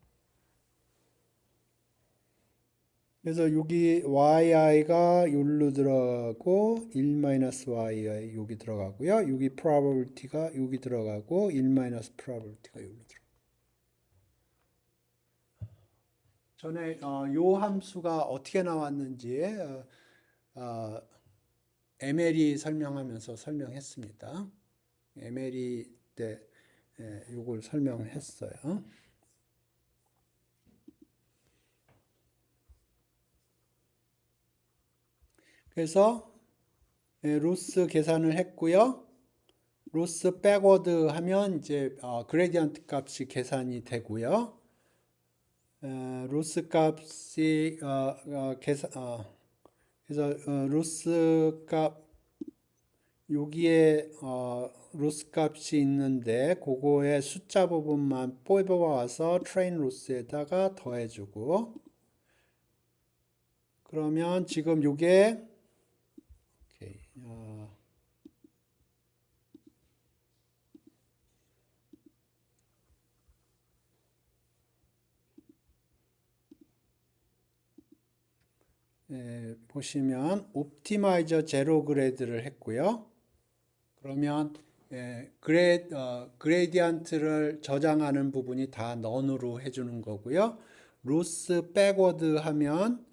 그래서 여기 yi가 여기로 들어가고 1-yi 여기 들어가고요. 여기 probability가 여기 들어가고 1-probability가 여기 들어가고. 전에 요 함수가 어떻게 나왔는지 MLE 설명하면서 설명했습니다. MLE 때 요걸 설명했어요. 그래서 로스 계산을 했고요. 로스 백워드 하면 이제 그레디언트 값이 계산이 되고요. 로스 값이 계산 그래서 로스 값 여기에 로스 값이 있는데 그거의 숫자 부분만 뽑아와서 트레인 로스에다가 더해주고 그러면 지금 요게 오케이, 보시면 옵티마이저 제로 그레이드를 했고요. 그러면 그레디언트를 저장하는 부분이 다 넌으로 해주는 거고요. 로스 백워드 하면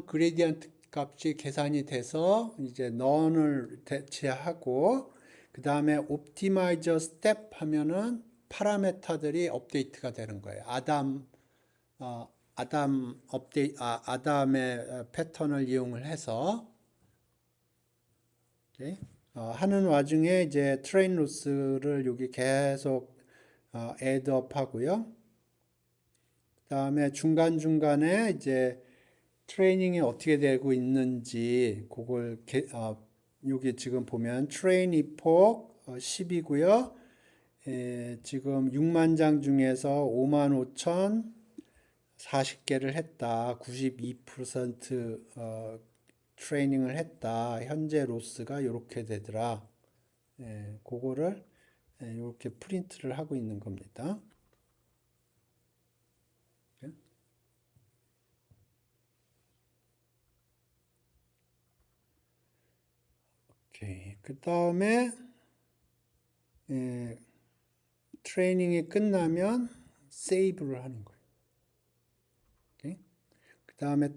그레디언트 값이 계산이 돼서 이제 넌을 대체하고 그 다음에 옵티마이저 스텝 하면은 파라메타들이 업데이트가 되는 거예요. 아담의 패턴을 이용을 해서 하는 와중에 이제 트레인 로스를 여기 계속 애드업 하고요. 그 다음에 중간중간에 이제 트레이닝이 어떻게 되고 있는지 그걸 여기 지금 보면 트레인 입폭 10이고요. 지금 6만 장 중에서 5만 5천 40개를 했다. 92% 트레이닝을 했다. 현재 로스가 이렇게 되더라. 그거를 이렇게 프린트를 하고 있는 겁니다. 오케이. 그 다음에 트레이닝이 끝나면 세이브를 하는 거예요. 오케이. 그 다음에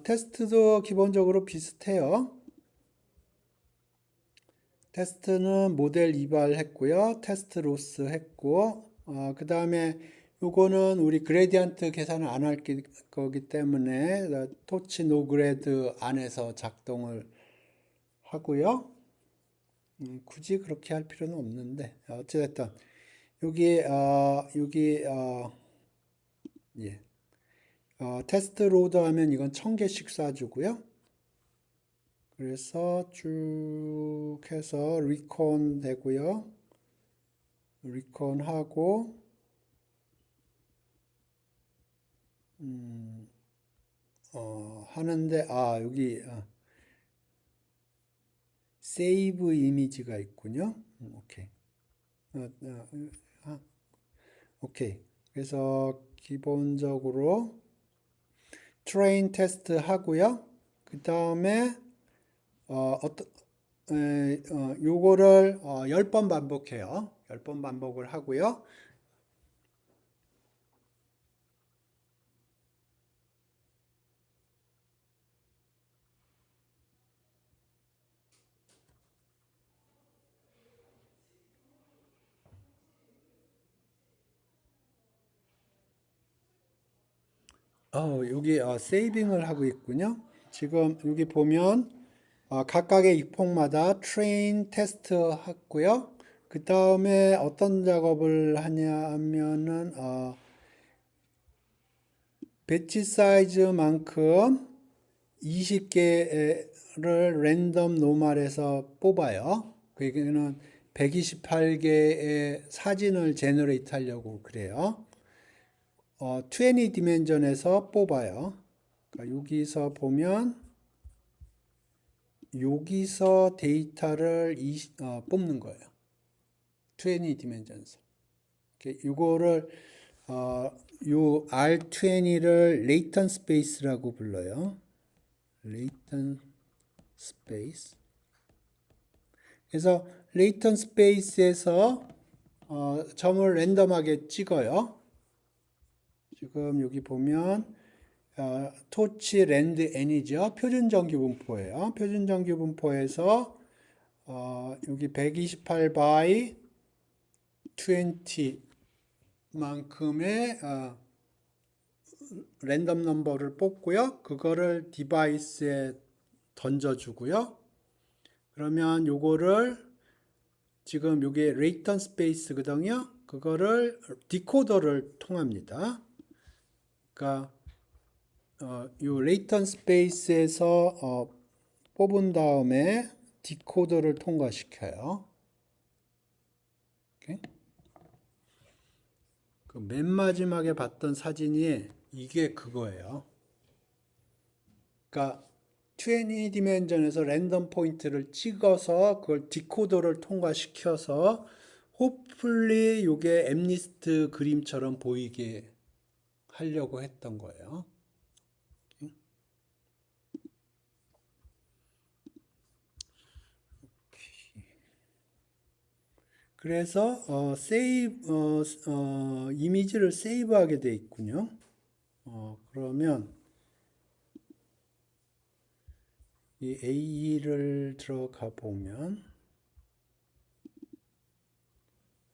테스트도 기본적으로 비슷해요. 테스트는 모델 이발했고요. 테스트 로스 했고, 그 다음에 요거는 우리 그레디언트 계산을 안 할 거기 때문에 토치 노그레드 안에서 작동을 하고요. 굳이 그렇게 할 필요는 없는데 어찌됐든 여기 예. 테스트 로드 하면 이건 1000개씩 쏴주고요. 그래서 쭉 해서 리콘 되고요. 리콘 하고 하는데 여기 세이브 이미지가 있군요. 오케이. 오케이. 그래서 기본적으로 트레인 테스트 하고요. 그 다음에 요거를 10번 반복해요. 10번 반복을 하고요. 여기 세이빙을 하고 있군요. 지금 여기 보면 각각의 입폭마다 트레인 테스트 했고요. 그 다음에 어떤 작업을 하냐 하면은 배치 사이즈만큼 20개를 랜덤 노멀에서 뽑아요. 그게는 128개의 사진을 제너레이트 하려고 그래요. 20 디멘전에서 뽑아요. 그러니까 여기서 보면 여기서 데이터를 뽑는 거예요. 20 디멘전에서. 이거를 요 R20를 레이턴 스페이스라고 불러요. 레이턴 스페이스. 그래서 레이턴 스페이스에서 점을 랜덤하게 찍어요. 지금 여기 보면 토치 랜드 n이죠. 표준 정규 분포예요. 표준 정규 분포에서 여기 128 by 20 만큼의 랜덤 넘버를 뽑고요. 그거를 디바이스에 던져주고요. 그러면 요거를 지금 요게 레이턴 스페이스거든요. 그거를 디코더를 통합니다. 그러니까 요 레이턴 스페이스에서 뽑은 다음에 디코더를 통과시켜요. 그 맨 마지막에 봤던 사진이 이게 그거예요. 그러니까 20 디멘전에서 랜덤 포인트를 찍어서 그걸 디코더를 통과시켜서 호플리 요게 엠리스트 그림처럼 보이게 하려고 했던 거예요. 그래서 이미지를 세이브하게 돼 있군요. 그러면 이 AE를 들어가 보면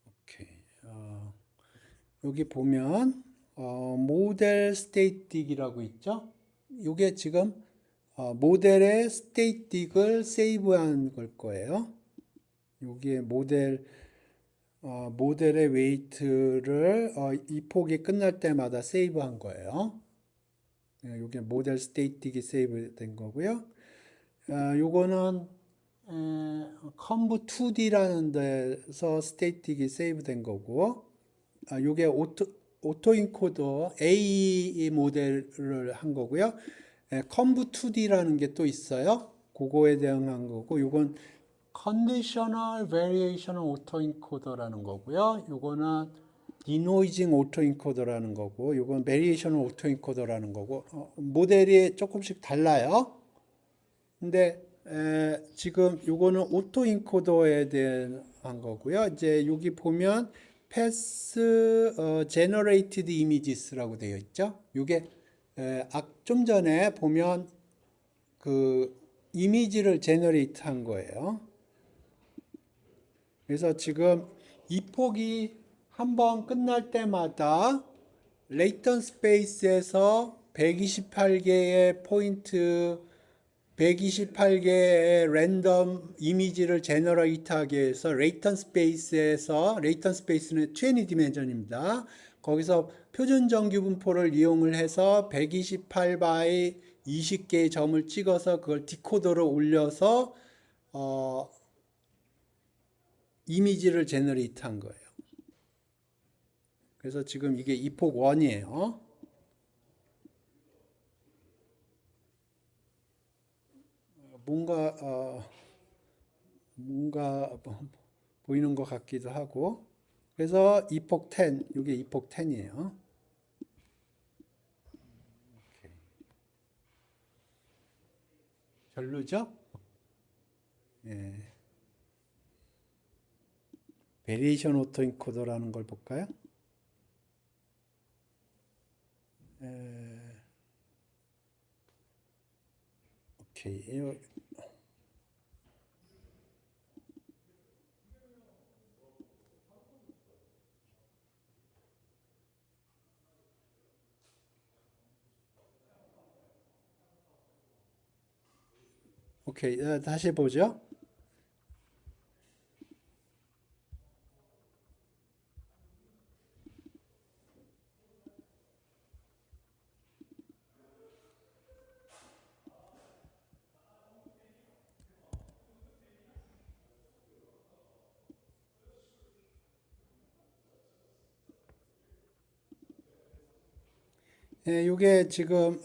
오케이. 여기 보면 모델 스테이틱이라고 있죠. 이게 지금 모델의 스테이틱을 세이브한 걸 거예요. 여기에 모델의 웨이트를 이 폭이 끝날 때마다 세이브한 거예요. 이게 모델 스테이틱이 세이브된 거고요. 요거는 컴브 2D라는 데서 스테이틱이 세이브된 거고, 요게 오토 인코더 A 모델을 한 거고요. 컴브 2D라는 게 또 있어요. 그거에 대응한 거고, 요건 Conditional Variational Autoencoder라는 거고요. 요거는 Denoising Autoencoder라는 거고, 요건 Variational Autoencoder라는 거고, 모델이 조금씩 달라요. 근데 지금 요거는 오토인코더에 대한 거고요. 이제 여기 보면 Pass Generated Images라고 되어 있죠. 요게 좀 전에 보면 그 이미지를 제너레이트 한 거예요. 그래서 지금 이 폭이 한번 끝날 때마다 레이턴 스페이스에서 128개의 포인트 128개의 랜덤 이미지를 제너레이트하기 위해서 레이턴 스페이스는 20 디멘전입니다. 거기서 표준 정규 분포를 이용을 해서 128 by 20개의 점을 찍어서 그걸 디코더로 올려서 이미지를 제너레이트 한 거예요. 그래서 지금 이게 이폭 1이에요. 뭔가 보이는 것 같기도 하고. 그래서 이폭 10, 이게 이폭 10이에요. 별로죠? 예. 베리에이션 오토인코더라는 걸 볼까요? 오케이. 오케이. 다시 보죠. 이게 지금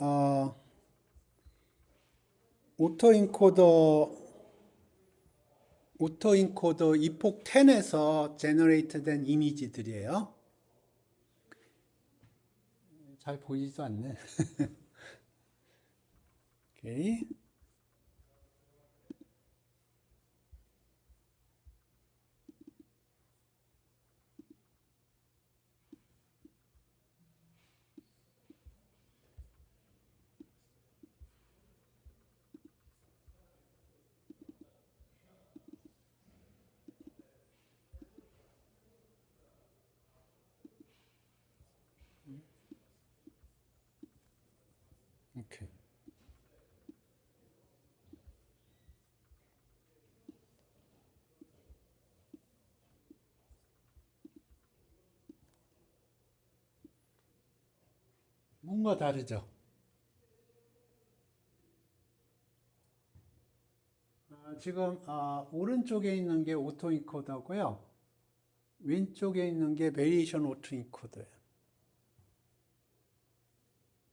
오토인코더 이폭 10에서 제너레이트 된 이미지들이에요. 잘 보이지도 않네. 오케이. 오케이. 뭔가 다르죠. 지금 오른쪽에 있는 게 오토인코더고요. 왼쪽에 있는 게 베리에이션 오토인코더예요.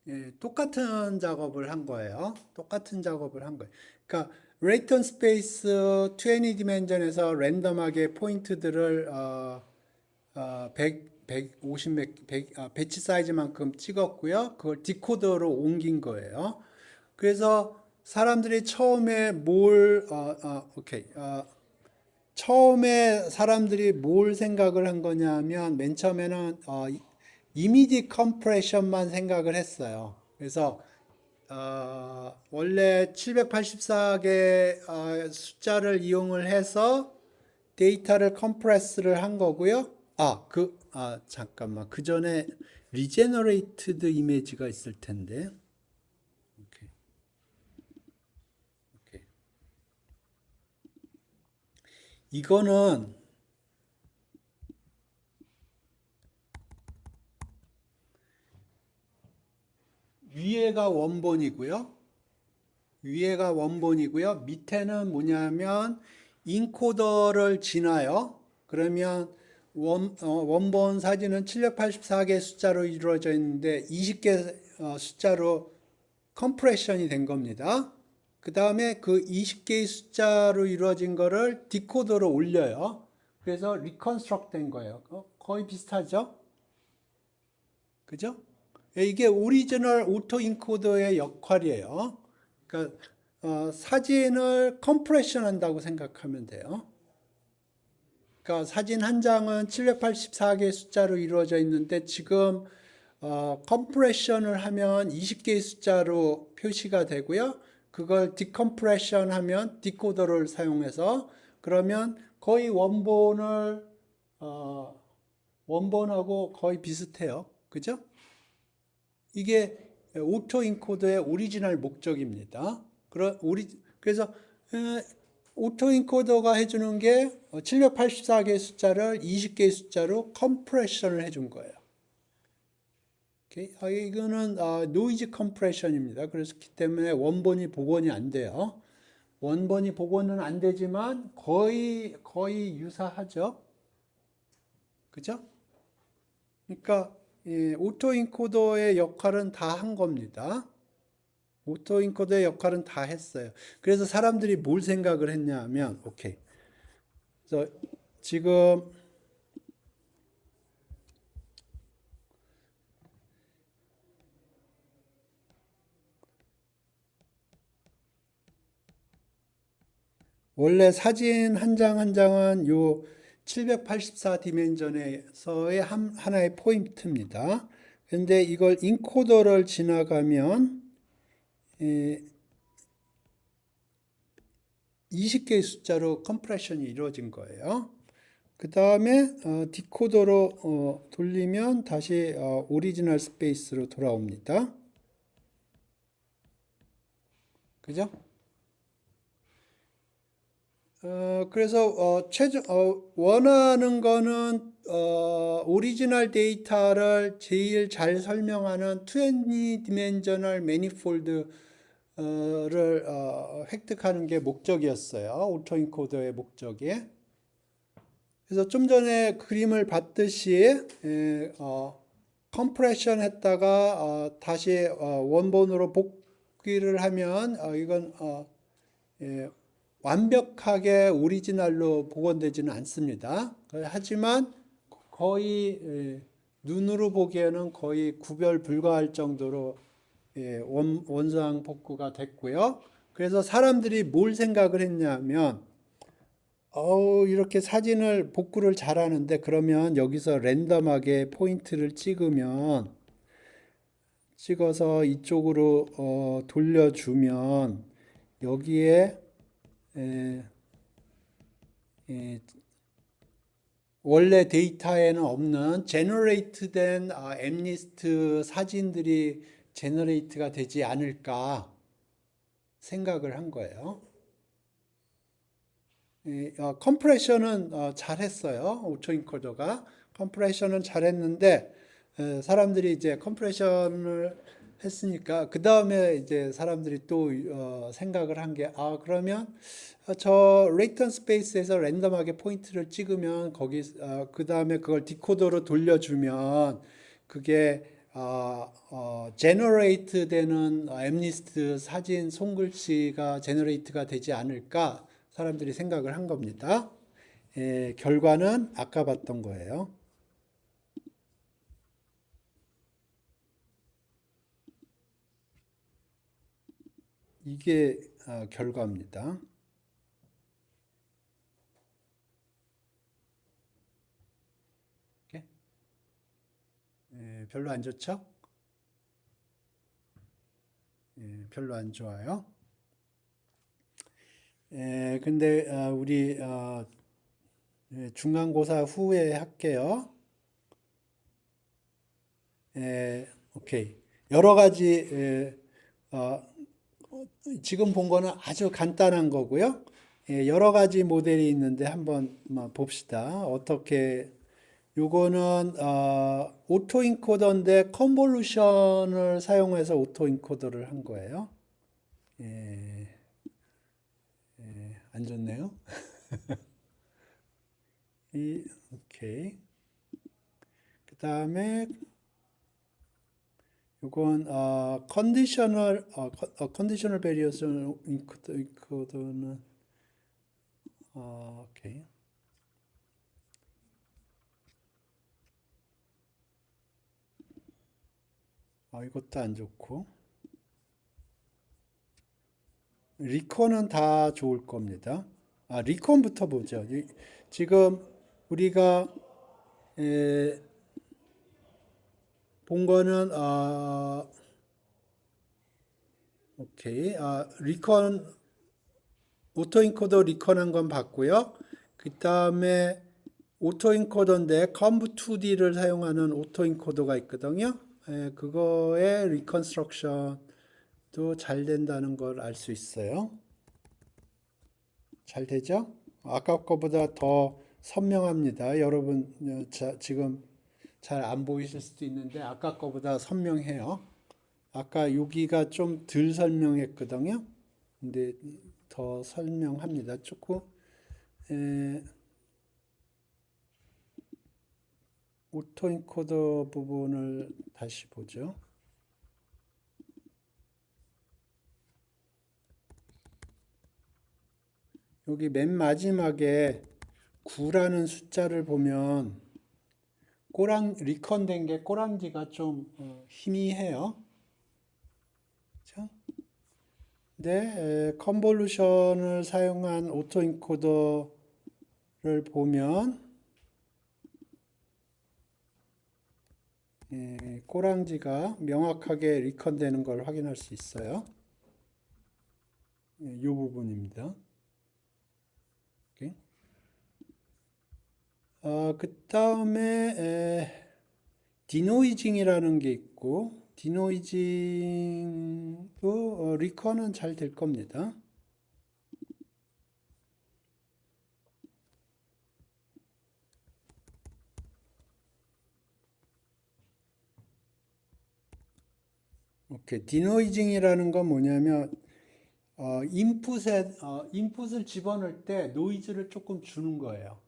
예, 똑같은 작업을 한 거예요. 똑같은 작업을 한 거예요. 그러니까 레이턴 스페이스 20 디멘전에서 랜덤하게 포인트들을 150 배치 사이즈만큼 찍었고요. 그걸 디코더로 옮긴 거예요. 그래서 사람들이 처음에 처음에 사람들이 뭘 생각을 한 거냐면 맨 처음에는 이미지 컴프레션만 생각을 했어요. 그래서 원래 784개 숫자를 이용을 해서 데이터를 컴프레스를 한 거고요. 잠깐만. 그 전에 리제너레이트드 이미지가 있을 텐데. 오케이. 오케이. 이거는 위에가 원본이고요. 밑에는 뭐냐면 인코더를 지나요. 그러면 원본 사진은 784개 숫자로 이루어져 있는데 20개 숫자로 컴프레션이 된 겁니다. 그 다음에 그 20개의 숫자로 이루어진 거를 디코더로 올려요. 그래서 리컨스트럭트 된 거예요. 거의 비슷하죠? 그죠? 이게 오리지널 오토 인코더의 역할이에요. 그러니까 사진을 컴프레션 한다고 생각하면 돼요. 그러니까 사진 한 장은 784개 숫자로 이루어져 있는데 지금 컴프레션을 하면 20개의 숫자로 표시가 되고요. 그걸 디컴프레션 하면 디코더를 사용해서 그러면 거의 원본하고 거의 비슷해요. 그죠? 이게 오토 인코더의 오리지널 목적입니다. 그래서 오토 인코더가 해주는 게 784개의 숫자를 20개의 숫자로 컴프레션을 해준 거예요. 이거는 노이즈 컴프레션입니다. 그렇기 때문에 원본이 복원이 안 돼요. 원본이 복원은 안 되지만 거의 유사하죠. 그죠? 그러니까 오토 인코더의 역할은 다 한 겁니다. 오토 인코더의 역할은 다 했어요. 그래서 사람들이 뭘 생각을 했냐면, 오케이. 그래서 지금 원래 사진 한 장 한 장은 요 784 디멘전에서의 하나의 포인트입니다. 그런데 이걸 인코더를 지나가면 20개의 숫자로 컴프레션이 이루어진 거예요. 그 다음에 디코더로 돌리면 다시 오리지널 스페이스로 돌아옵니다. 그죠? 그래서 원하는 거는 오리지널 데이터를 제일 잘 설명하는 20 디멘셔널 매니폴드를 획득하는 게 목적이었어요. 오토인코더의 목적이. 그래서 좀 전에 그림을 봤듯이 컴프레션 했다가 다시 원본으로 복귀를 하면 이건 예, 완벽하게 오리지널로 복원되지는 않습니다. 하지만 거의 눈으로 보기에는 거의 구별 불가할 정도로 원상 복구가 됐고요. 그래서 사람들이 뭘 생각을 했냐면 이렇게 사진을 복구를 잘하는데 그러면 여기서 랜덤하게 포인트를 찍어서 이쪽으로 돌려주면 여기에 에, 에, 원래 데이터에는 없는 제너레이트된 엠리스트 사진들이 제너레이트가 되지 않을까 생각을 한 거예요. 컴프레션은 잘했어요. 오토인코더가 컴프레션은 잘했는데 사람들이 이제 컴프레션을 했으니까 그 다음에 이제 사람들이 또 생각을 한 게 그러면 저 레이턴 스페이스에서 랜덤하게 포인트를 찍으면 거기 그 다음에 그걸 디코더로 돌려주면 그게 제너레이트 되는 엠리스트 사진 손글씨가 제너레이트가 되지 않을까 사람들이 생각을 한 겁니다. 결과는 아까 봤던 거예요. 이게 결과입니다. 별로 안 좋죠? 별로 안 좋아요. 근데 우리 중간고사 후에 할게요. 오케이. 여러 가지 지금 본 거는 아주 간단한 거고요. 여러 가지 모델이 있는데 한번 봅시다. 어떻게 요거는 오토인코더인데 컨볼루션을 사용해서 오토인코더를 한 거예요. 안 좋네요. 오케이. 그 다음에 이건 컨디셔널 베리어스 인코더는 오케이. 이것도 안 좋고 리콘은 다 좋을 겁니다. 리콘부터 보죠. 지금 우리가 본 거는 오케이. 리컨 오토인코더 리컨한 건 봤고요. 그 다음에 오토인코더인데 컴브2D를 사용하는 오토인코더가 있거든요. 그거의 리컨스트럭션도 잘 된다는 걸 알 수 있어요. 잘 되죠? 아까 거보다 더 선명합니다. 여러분 지금 잘 안 보이실 수도 있는데 아까 거보다 선명해요. 아까 여기가 좀 덜 설명했거든요. 근데 더 설명합니다. 조금 오토인코더 부분을 다시 보죠. 여기 맨 마지막에 9라는 숫자를 보면 리컨된 게 꼬랑지가 좀 희미해요. 그렇죠? 근데 컨볼루션을 사용한 오토인코더를 보면 꼬랑지가 명확하게 리컨되는 걸 확인할 수 있어요. 이 부분입니다. 그 다음에 디노이징이라는 게 있고 디노이징도 리컨은 잘 될 겁니다. 오케이. 디노이징이라는 건 뭐냐면 인풋을 집어넣을 때 노이즈를 조금 주는 거예요.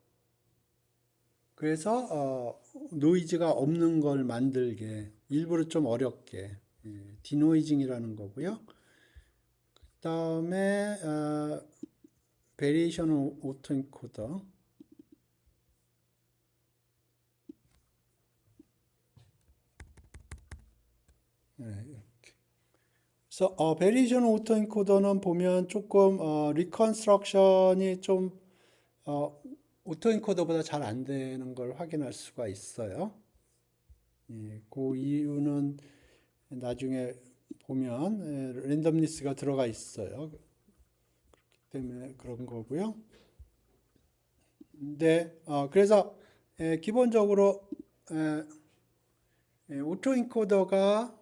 그래서 노이즈가 없는 걸 만들게 일부러 좀 어렵게 디노이징이라는 거고요. 그다음에 베리에이션 오토엔코더. 그래서 베리에이션 오토엔코더는 보면 조금 리컨스트럭션이 좀 오토엔코더보다 잘 안 되는 걸 확인할 수가 있어요. 그 이유는 나중에 보면 랜덤리스가 들어가 있어요. 그렇기 때문에 그런 거고요. 근데 그래서 기본적으로 오토엔코더가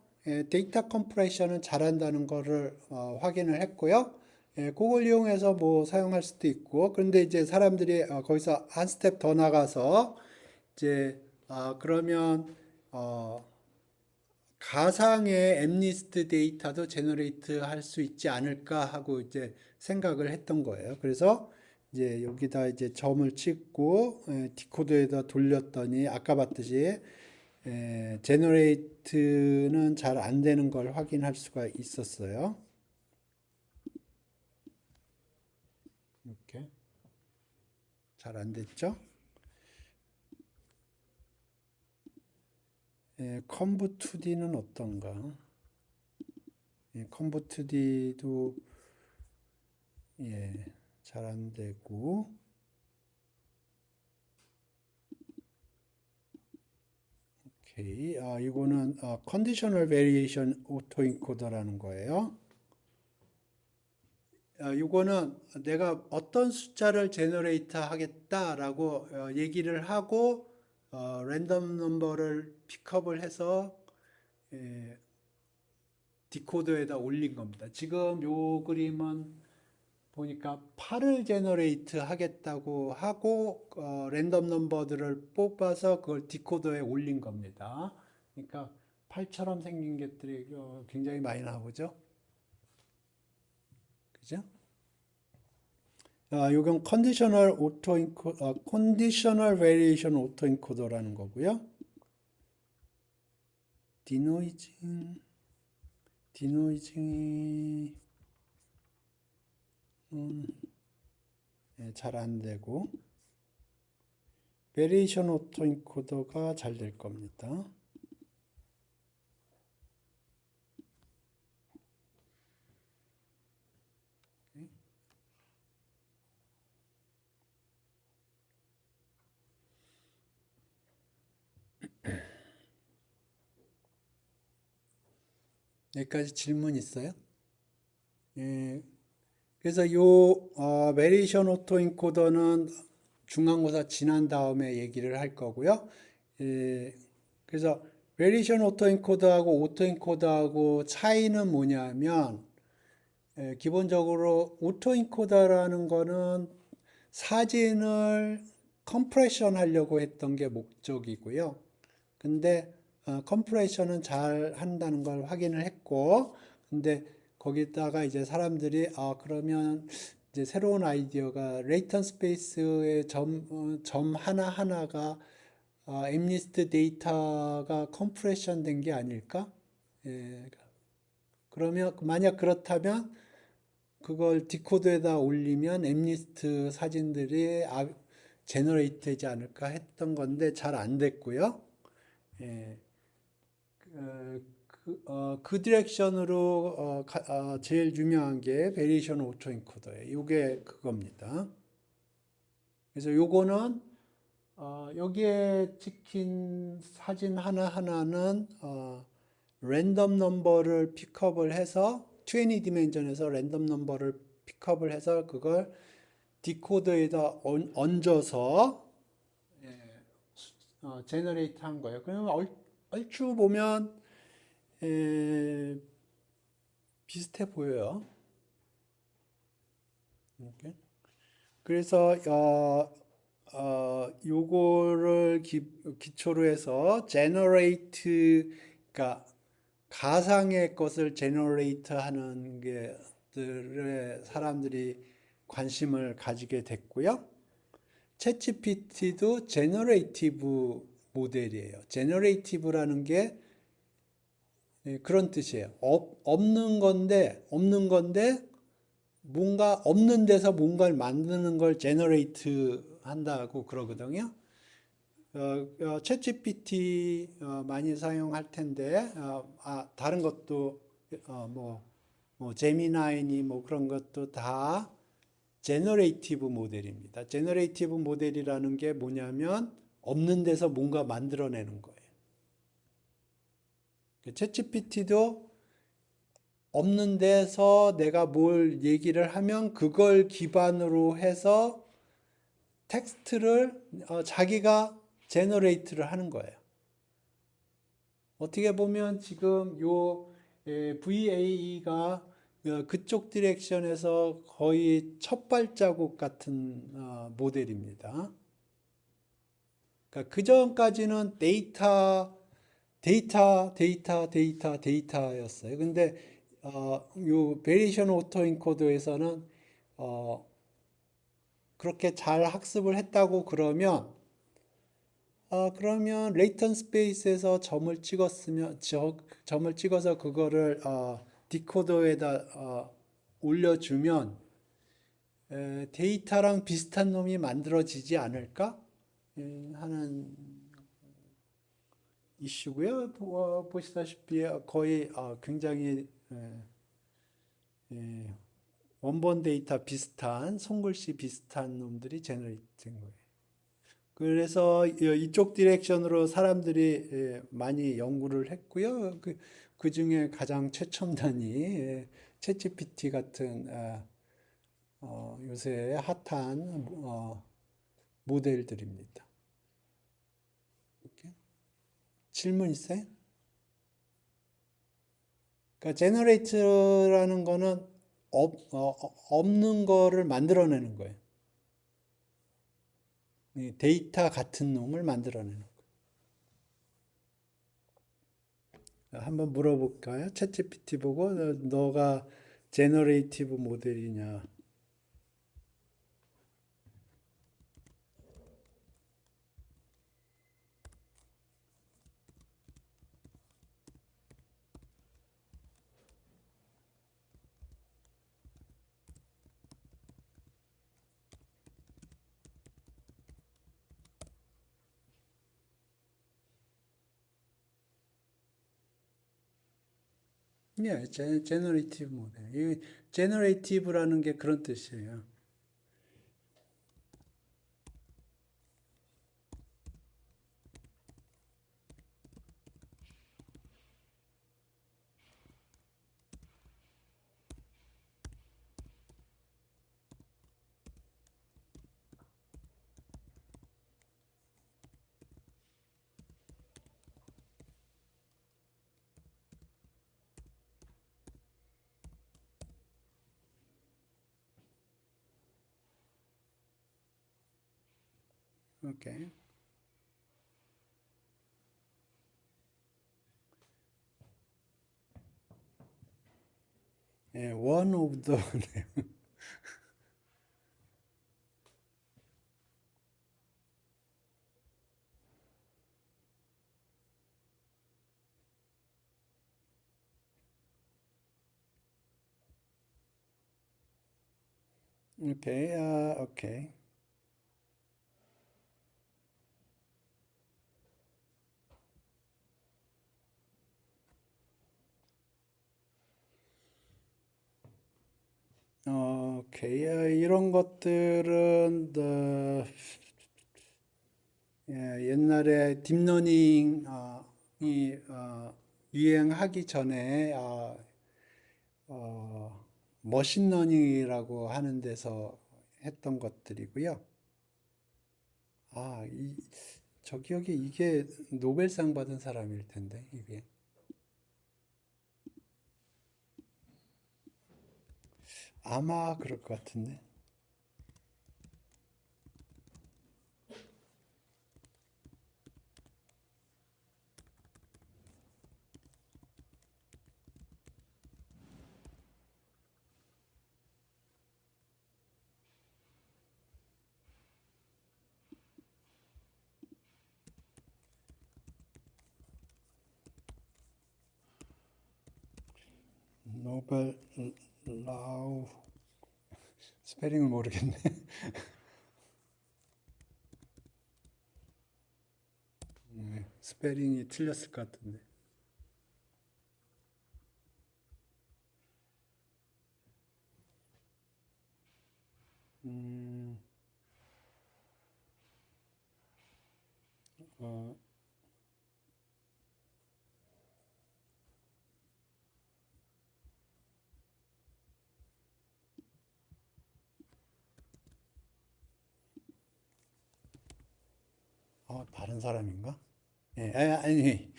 데이터 컴프레션은 잘한다는 거를 확인을 했고요. 그걸 이용해서 뭐 사용할 수도 있고, 그런데 이제 사람들이 거기서 한 스텝 더 나가서 이제 그러면 가상의 엠리스트 데이터도 제너레이트 할 수 있지 않을까 하고 이제 생각을 했던 거예요. 그래서 이제 여기다 이제 점을 찍고 디코더에다 돌렸더니 아까 봤듯이 제너레이트는 잘 안 되는 걸 확인할 수가 있었어요. 이렇게 잘 안 됐죠? 컴브 2D는 어떤가? 컴브 2D도 잘 안 되고 오케이. 이거는 컨디셔널 베리에이션 오토인코더라는 거예요. 이거는 내가 어떤 숫자를 제너레이트 하겠다라고 얘기를 하고 랜덤 넘버를 픽업을 해서 디코더에다 올린 겁니다. 지금 요 그림은 보니까 8을 제너레이트 하겠다고 하고 랜덤 넘버들을 뽑아서 그걸 디코더에 올린 겁니다. 그러니까 8처럼 생긴 것들이 굉장히 많이 나오죠. 그죠? 이건 컨디셔널 베리에이션 오토 인코더라는 거고요. 디노이징이 잘 안 되고 베리에이션 오토 인코더가 잘 될 겁니다. 여기까지 질문 있어요? 예, 그래서 베리에이션 오토 인코더는 중간고사 지난 다음에 얘기를 할 거고요. 그래서 베리에이션 오토 인코더하고 오토 인코더하고 차이는 뭐냐면 기본적으로 오토 인코더라는 거는 사진을 컴프레션 하려고 했던 게 목적이고요. 근데 컴프레션은 잘 한다는 걸 확인을 했고, 근데 거기다가 이제 사람들이 그러면 이제 새로운 아이디어가 레이턴 스페이스의 점 하나하나가 엠리스트 데이터가 컴프레션 된 게 아닐까? 예, 그러면 만약 그렇다면 그걸 디코더에다 올리면 엠리스트 사진들이 제너레이트 되지 않을까 했던 건데 잘 안 됐고요. 예, 그 디렉션으로 제일 유명한 게 베리에이션 오토 인코더예요. 이게 그겁니다. 그래서 요거는 여기에 찍힌 사진 하나하나는 랜덤 넘버를 픽업을 해서 20 디멘전에서 랜덤 넘버를 픽업을 해서 그걸 디코더에다 얹어서 제너레이트 한 거예요. 그러면 얼추 보면 비슷해 보여요. 이렇게. 그래서 요거를 기초로 해서 그러니까 가상의 것을 제너레이트 하는 게들에 사람들이 관심을 가지게 됐고요. 챗GPT도 제너레이티브 모델이에요. 제너레이티브라는 게 그런 뜻이에요. 없는 건데 뭔가 없는 데서 뭔가를 만드는 걸 제너레이트 한다고 그러거든요. 챗GPT 많이 사용할 텐데 다른 것도 제미나이니 뭐 그런 것도 다 제너레이티브 모델입니다. 제너레이티브 모델이라는 게 뭐냐면 없는 데서 뭔가 만들어내는 거예요. 챗GPT도 없는 데서 내가 뭘 얘기를 하면 그걸 기반으로 해서 텍스트를 자기가 제너레이트를 하는 거예요. 어떻게 보면 지금 요 VAE가 그쪽 디렉션에서 거의 첫 발자국 같은 모델입니다. 그러니까 그 전까지는 데이터였어요. 근데 요 베리에이션 오토 인코더에서는 그렇게 잘 학습을 했다고 그러면 레이턴 스페이스에서 점을 찍어서 그거를 디코더에다 올려주면 데이터랑 비슷한 놈이 만들어지지 않을까 하는 이슈고요. 보시다시피 거의 굉장히 원본 데이터 비슷한 손글씨 비슷한 놈들이 제너레이트 된 거예요. 그래서 이쪽 디렉션으로 사람들이 많이 연구를 했고요. 그 중에 가장 최첨단이 챗GPT 같은 요새 핫한 모델들입니다. 이렇게. 질문 있어요? 그러니까 제너레이트라는 거는 없는 거를 만들어내는 거예요. 데이터 같은 놈을 만들어내는 거예요. 한번 물어볼까요? 챗GPT 보고 너가 제너레이티브 모델이냐? 예, 제너레이티브 모델. 이 제너레이티브라는 게 그런 뜻이에요. 오케이. 예, one of the 오케이. 오케이. 오케이. 이런 것들은 옛날에 딥러닝이 유행하기 전에 머신러닝이라고 하는 데서 했던 것들이고요. 아, 저 기억에 이게 노벨상 받은 사람일 텐데, 이게. 아마 그럴 것 같은데. 노벨 라우 스페링을 모르겠네. 스페링이 틀렸을 것 같은데. 음, 어, 다른 사람인가? 예, 아니.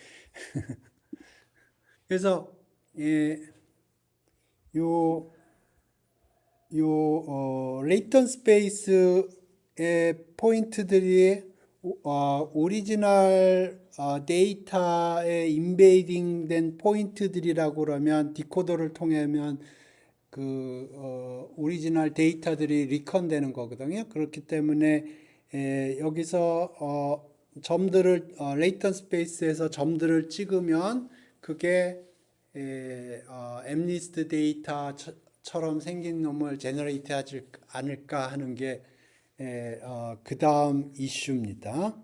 그래서 예, 요 레이턴 스페이스의 포인트들이 오리지널 데이터에 인베이딩 된 포인트들이라고 그러면 디코더를 통하면 오리지널 데이터들이 리컨 되는 거거든요. 그렇기 때문에 여기서 점들을 레이턴 스페이스에서 점들을 찍으면 그게 엠리스트 데이터처럼 생긴 놈을 제너레이트 하지 않을까 하는 게 그 다음 이슈입니다.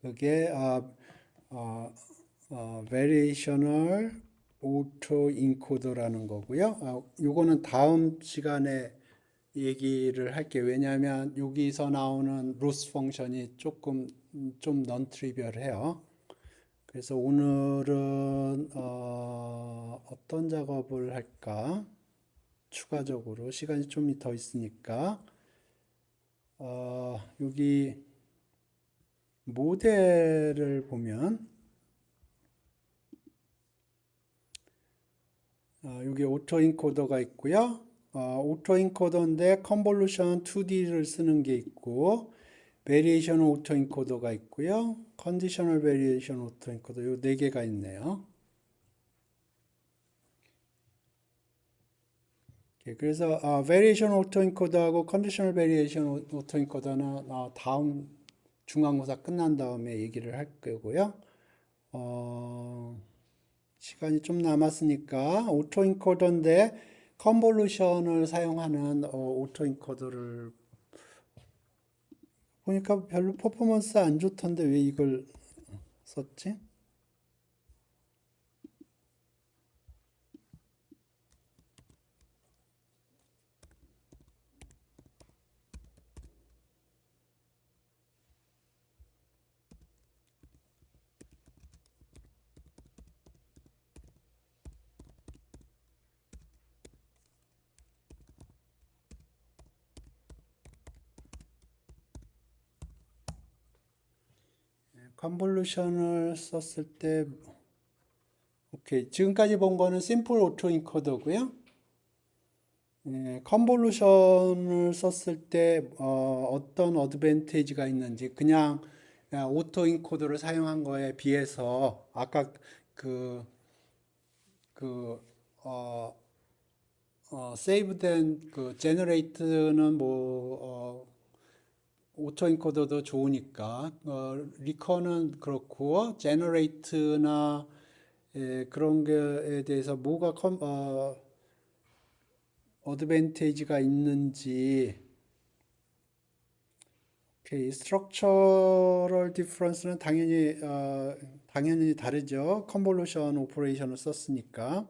그게 Variational Auto Encoder라는 거고요. 요거는 다음 시간에 얘기를 할게요. 왜냐하면 여기서 나오는 로스 펑션이 조금 좀 non-trivial해요. 그래서 오늘은 어떤 작업을 할까? 추가적으로 시간이 좀 더 있으니까 여기 모델을 보면 여기 오토 인코더가 있고요. 오토 인코더인데 컨볼루션 2D를 쓰는 게 있고 베리에이션 오토 인코더가 있고요. 컨디셔널 베리에이션 오토 인코더 요 네 개가 있네요. 그래서 베리에이션 오토 인코더하고 컨디셔널 베리에이션 오토 인코더는 다음 중간고사 끝난 다음에 얘기를 할 거고요. 시간이 좀 남았으니까 오토 인코더인데 컨볼루션을 사용하는 오토 인코더를 보니까 별로 퍼포먼스 안 좋던데 왜 이걸 썼지? 컨볼루션을 썼을 때 오케이. 지금까지 본 거는 심플 오토 인코더고요. 컨볼루션을 썼을 때 어떤 어드밴티지가 있는지 그냥 오토 인코더를 사용한 거에 비해서 아까 그, 그, 어, 세이브된 그 제너레이트는 오토 인코더도 좋으니까 리커는 그렇고 제너레이트나 그런 거에 대해서 뭐가 어드밴티지가 있는지 오케이, 스트럭처럴 디퍼런스는 당연히 다르죠. 컨볼루션 오퍼레이션을 썼으니까.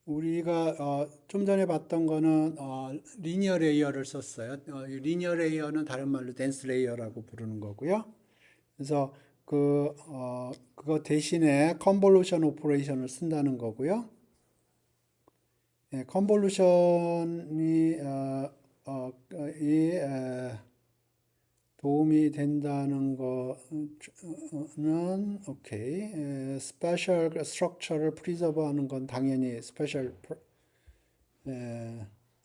우리가 좀 전에 봤던 거는 리니어 레이어를 썼어요. 리니어 레이어는 다른 말로 덴스 레이어라고 부르는 거고요. 그래서 그거 대신에 컨볼루션 오퍼레이션을 쓴다는 거고요. 컨볼루션이 도움이 된다는 거는 오케이. 스페셜 스트럭처를 프리저브 하는 건 당연히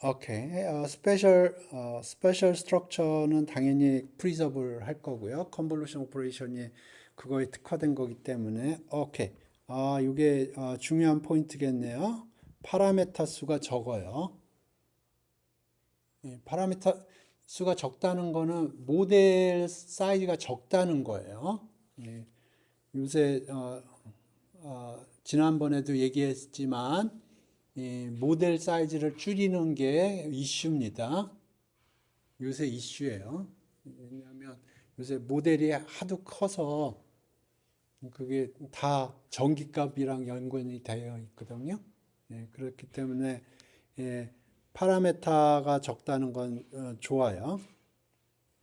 오케이. 스페셜 스트럭처는 당연히 프리저브를 할 거고요. 컨볼루션 오퍼레이션이 그거에 특화된 거기 때문에 오케이. 이게 중요한 포인트겠네요. 파라메타 수가 적어요. 파라메타 수가 적다는 거는 모델 사이즈가 적다는 거예요. 예, 요새 지난번에도 얘기했지만 모델 사이즈를 줄이는 게 이슈입니다. 요새 이슈예요. 왜냐하면 요새 모델이 하도 커서 그게 다 전기값이랑 연관이 되어 있거든요. 그렇기 때문에 파라메타가 적다는 건 좋아요.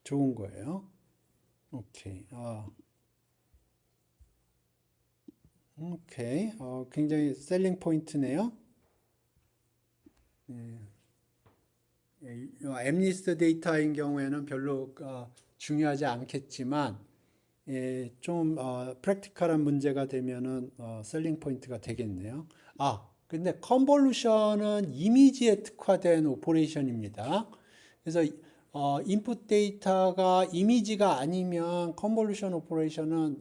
좋은 거예요. 오케이. 오케이. 굉장히 셀링 포인트네요. 엠리스트 데이터인 경우에는 별로 중요하지 않겠지만 좀 프랙티컬한 문제가 되면은 셀링 포인트가 되겠네요. 근데 컨볼루션은 이미지에 특화된 오퍼레이션입니다. 그래서 인풋 데이터가 이미지가 아니면 컨볼루션 오퍼레이션은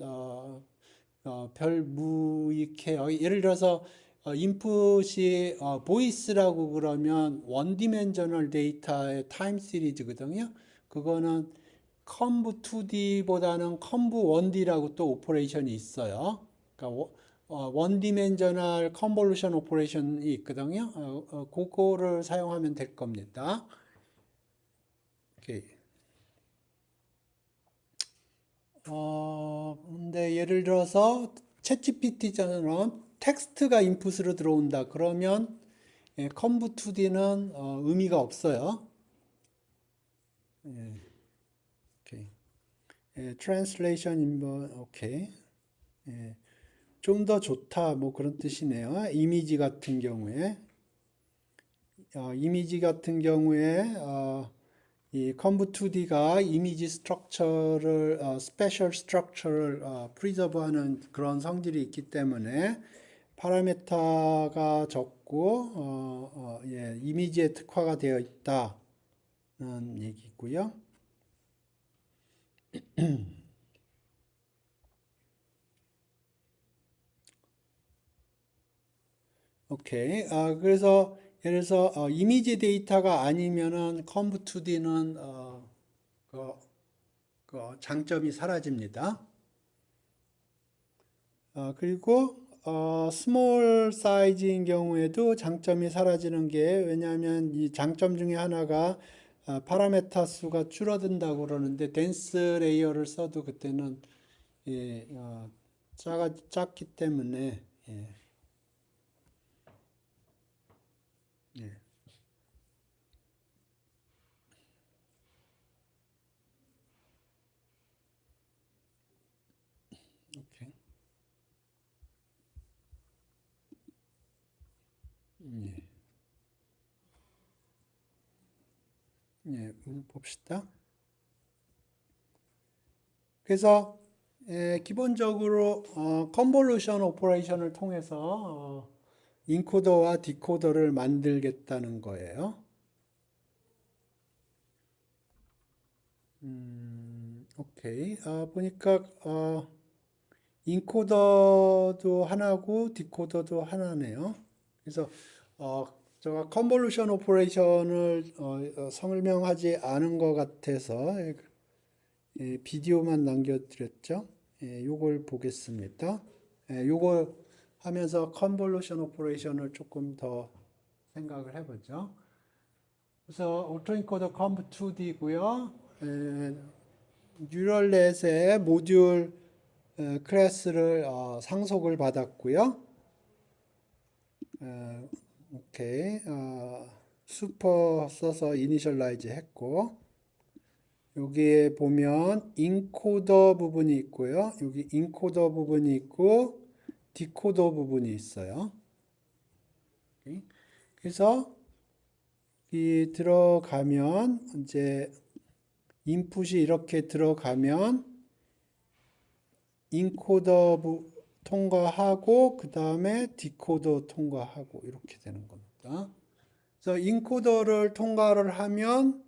별 무익해요. 예를 들어서 인풋이 보이스라고 그러면 원 디멘셔널 데이터의 타임 시리즈거든요. 그거는 컴브 2D보다는 컴브 1D라고 또 오퍼레이션이 있어요. 그러니까 원 디멘셔널 컨볼루션 오퍼레이션이 있거든요. 그거를 사용하면 될 겁니다. 오케이. 근데 예를 들어서 챗GPT처럼 텍스트가 인풋으로 들어온다. 그러면 컴브 2D는 의미가 없어요. 오케이. 트랜슬레이션 인버 오케이. 좀 더 좋다 뭐 그런 뜻이네요. 이미지 같은 경우에 이 컨브 2D가 이미지 스트럭처를 스페셜 스트럭처를 프리저브하는 그런 성질이 있기 때문에 파라메타가 적고 이미지에 특화가 되어 있다는 얘기고요. 오케이. 그래서 예를 들어서 이미지 데이터가 아니면은 컨브 2D는 그 장점이 사라집니다. 그리고 스몰 사이즈인 경우에도 장점이 사라지는 게 왜냐하면 이 장점 중에 하나가 파라메타 수가 줄어든다고 그러는데 덴스 레이어를 써도 그때는 작기 때문에 예, 오케이. 예, 봅시다. 그래서 기본적으로 컨볼루션 오퍼레이션을 통해서 인코더와 디코더를 만들겠다는 거예요. 오케이. 보니까 인코더도 하나고 디코더도 하나네요. 그래서 제가 컨볼루션 오퍼레이션을 설명하지 않은 것 같아서 비디오만 남겨드렸죠. 요걸 보겠습니다. 요걸 하면서 컨볼루션 오퍼레이션을 조금 더 생각을 해보죠. 그래서 오토인코더 컴프 2D고요. 뉴럴넷의 모듈 클래스를 상속을 받았고요. 오케이. 슈퍼 써서 이니셜라이즈 했고 여기에 보면 인코더 부분이 있고요. 여기 인코더 부분이 있고 디코더 부분이 있어요. 오케이. 그래서 이 들어가면 이제 인풋이 이렇게 들어가면 인코더 통과하고 그 다음에 디코더 통과하고 이렇게 되는 겁니다. 그래서 인코더를 통과를 하면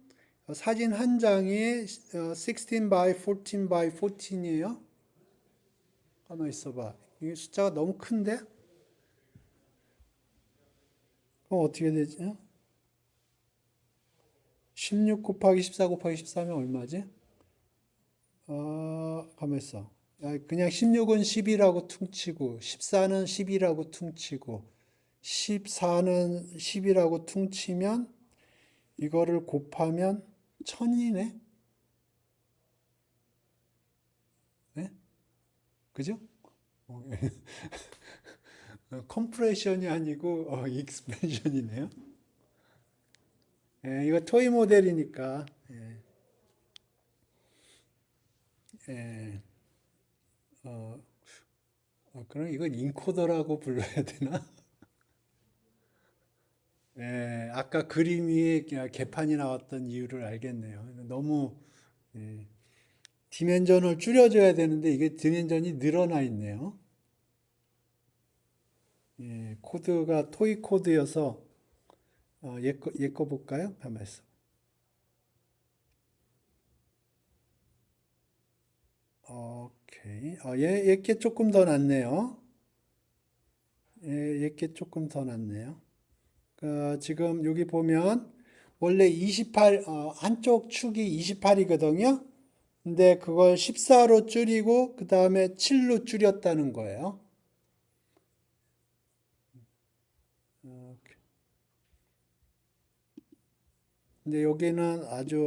사진 한 장이 16 by 14 by 14이에요. 가만 있어봐. 이 숫자가 너무 큰데? 그럼 어떻게 되지? 16 곱하기 14 곱하기 14면 얼마지? 가만 있어. 그냥 16은 10이라고 퉁치고, 14는 10이라고 퉁치고, 14는 10이라고 퉁치면, 이거를 곱하면 1000이네? 네? 그죠? 컴프레션이 아니고, 익스펜션이네요. 이거 토이 모델이니까, 예, 어, 그럼 이건 인코더라고 불러야 되나? 아까 그림 위에 개판이 나왔던 이유를 알겠네요. 너무 예, 디멘전을 줄여줘야 되는데 이게 디멘전이 늘어나 있네요. 코드가 토이 코드여서 얘거 볼까요? 가만 있어. 오케이. 얘게 조금 더 낫네요. 얘게 조금 더 낫네요. 지금 여기 보면 원래 28, 한쪽 축이 28이거든요. 근데 그걸 14로 줄이고 그 다음에 7로 줄였다는 거예요. 근데 여기는 아주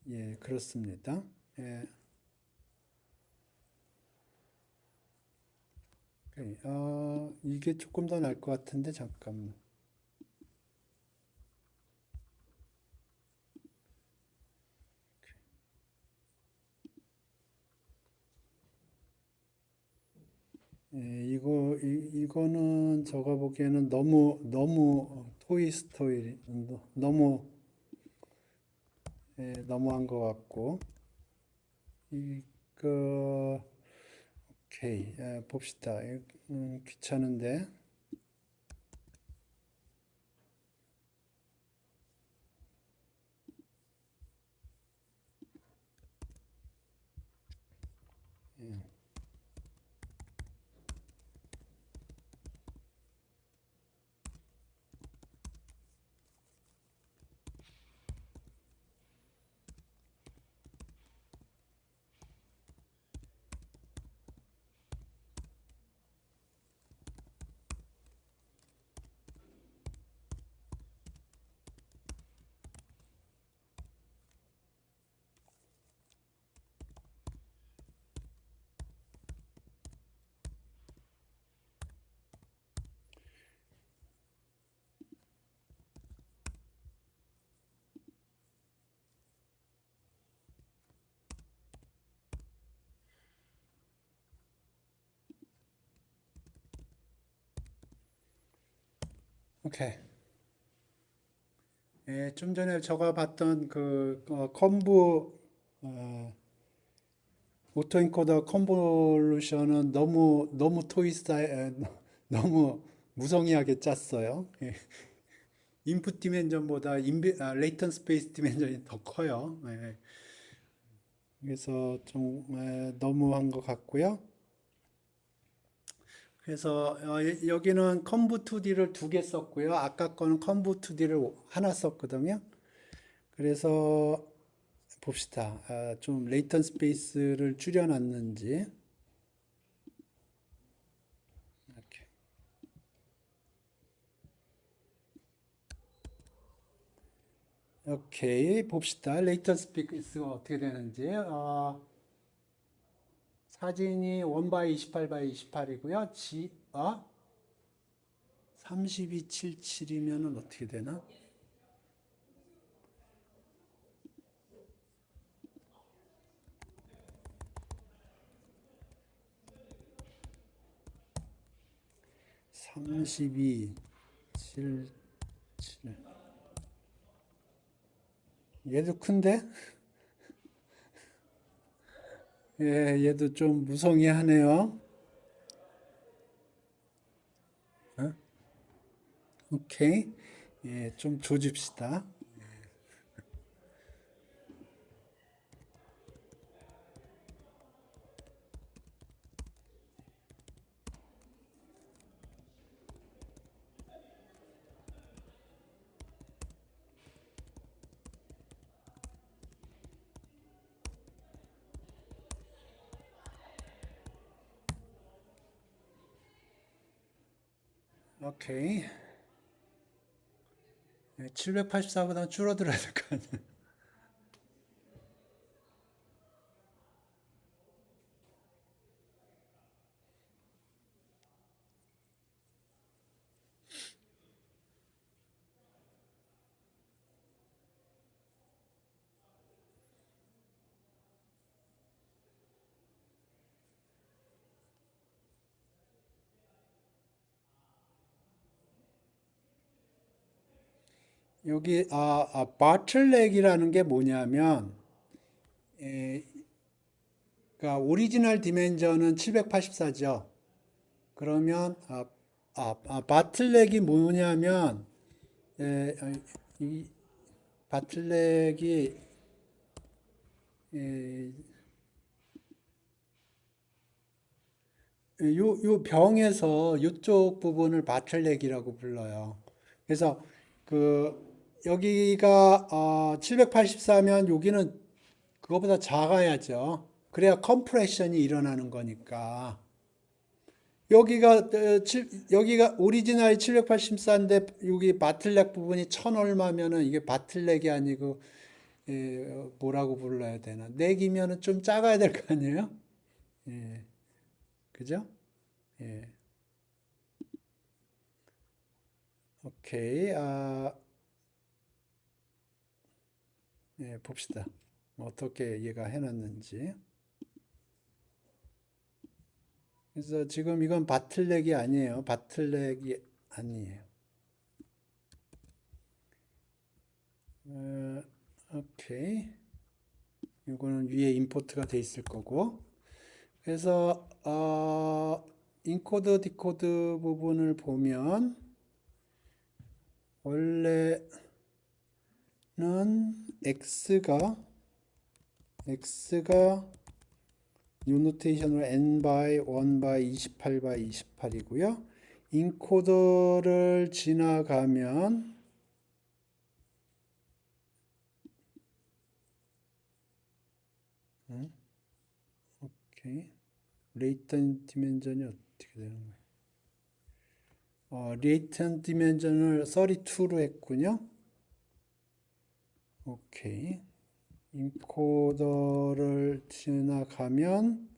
예, 그렇습니다. 예, 오케이. 이게 조금 더 나을 것 같은데 잠깐만. 이거는 제가 보기에는 너무 토이 스토리 너무 너무한 것 같고 이거 오케이 봅시다. 귀찮은데 오케이. 좀 전에 제가 봤던 그 컴보 오토인코더 컨볼루션은 너무 너무 무성의하게 짰어요. 인풋 디멘전보다 레이턴 스페이스 디멘전이 더 커요. 그래서 좀 너무한 것 같고요. 그래서 여기는 컴부 2D를 두 개 썼고요. 아까 거는 컴부 2D를 하나 썼거든요. 그래서 봅시다. 좀 레이턴 스페이스를 줄여놨는지. 이렇게. 오케이. 봅시다. 레이턴 스페이스가 어떻게 되는지. 사진이 1 바이 28 바이 28이고요. 3277이면은 어떻게 되나? 32, 7, 7. 얘도 큰데? 얘도 좀 무성의하네요. 어? 오케이. 좀 조집시다. 오케이. 784보다 줄어들어야 될 거 아니에요. 여기 바틀렉이라는 게 뭐냐면 그러니까 오리지널 디멘전은 784죠. 그러면 바틀렉이 뭐냐면 이 바틀렉이 에, 요 병에서 이쪽 부분을 바틀렉이라고 불러요. 그래서 그 여기가 784면 여기는 그거보다 작아야죠. 그래야 컴프레션이 일어나는 거니까. 여기가 오리지널이 784인데 여기 바틀렉 부분이 1000 얼마면은 이게 바틀렉이 아니고 뭐라고 불러야 되나? 넥이면은 좀 작아야 될 거 아니에요? 예. 그죠? 예. 오케이. 예, 봅시다. 어떻게 얘가 해놨는지. 그래서 지금 이건 바틀렉이 아니에요. 바틀렉이 아니에요. 어, 오케이. 이거는 위에 임포트가 돼 있을 거고. 그래서 인코드 디코드 부분을 보면 원래는 x가 뉴 노테이션으로 n by 1 by 28 by 28이고요. 인코더를 지나가면 오케이. 레이턴 디멘전이 어떻게 되는 거예요? 레이턴 디멘전을 32로 했군요. 오케이. 인코더를 지나가면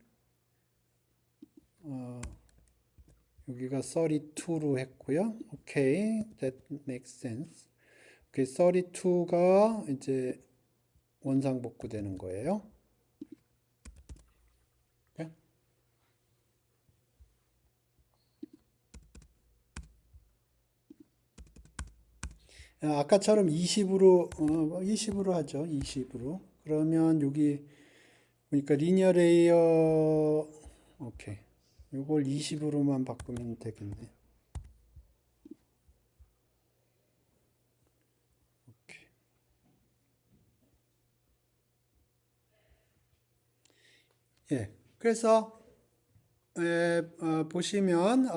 여기가 32로 했고요. 오케이. That makes sense. 오케이. 32가 이제 원상복구 되는 거예요. 아까처럼 20으로 하죠. 20으로. 그러면 여기 그러니까 리니어 레이어 오케이. 이걸 20으로만 바꾸면 되겠네. 오케이. 예. 그래서 보시면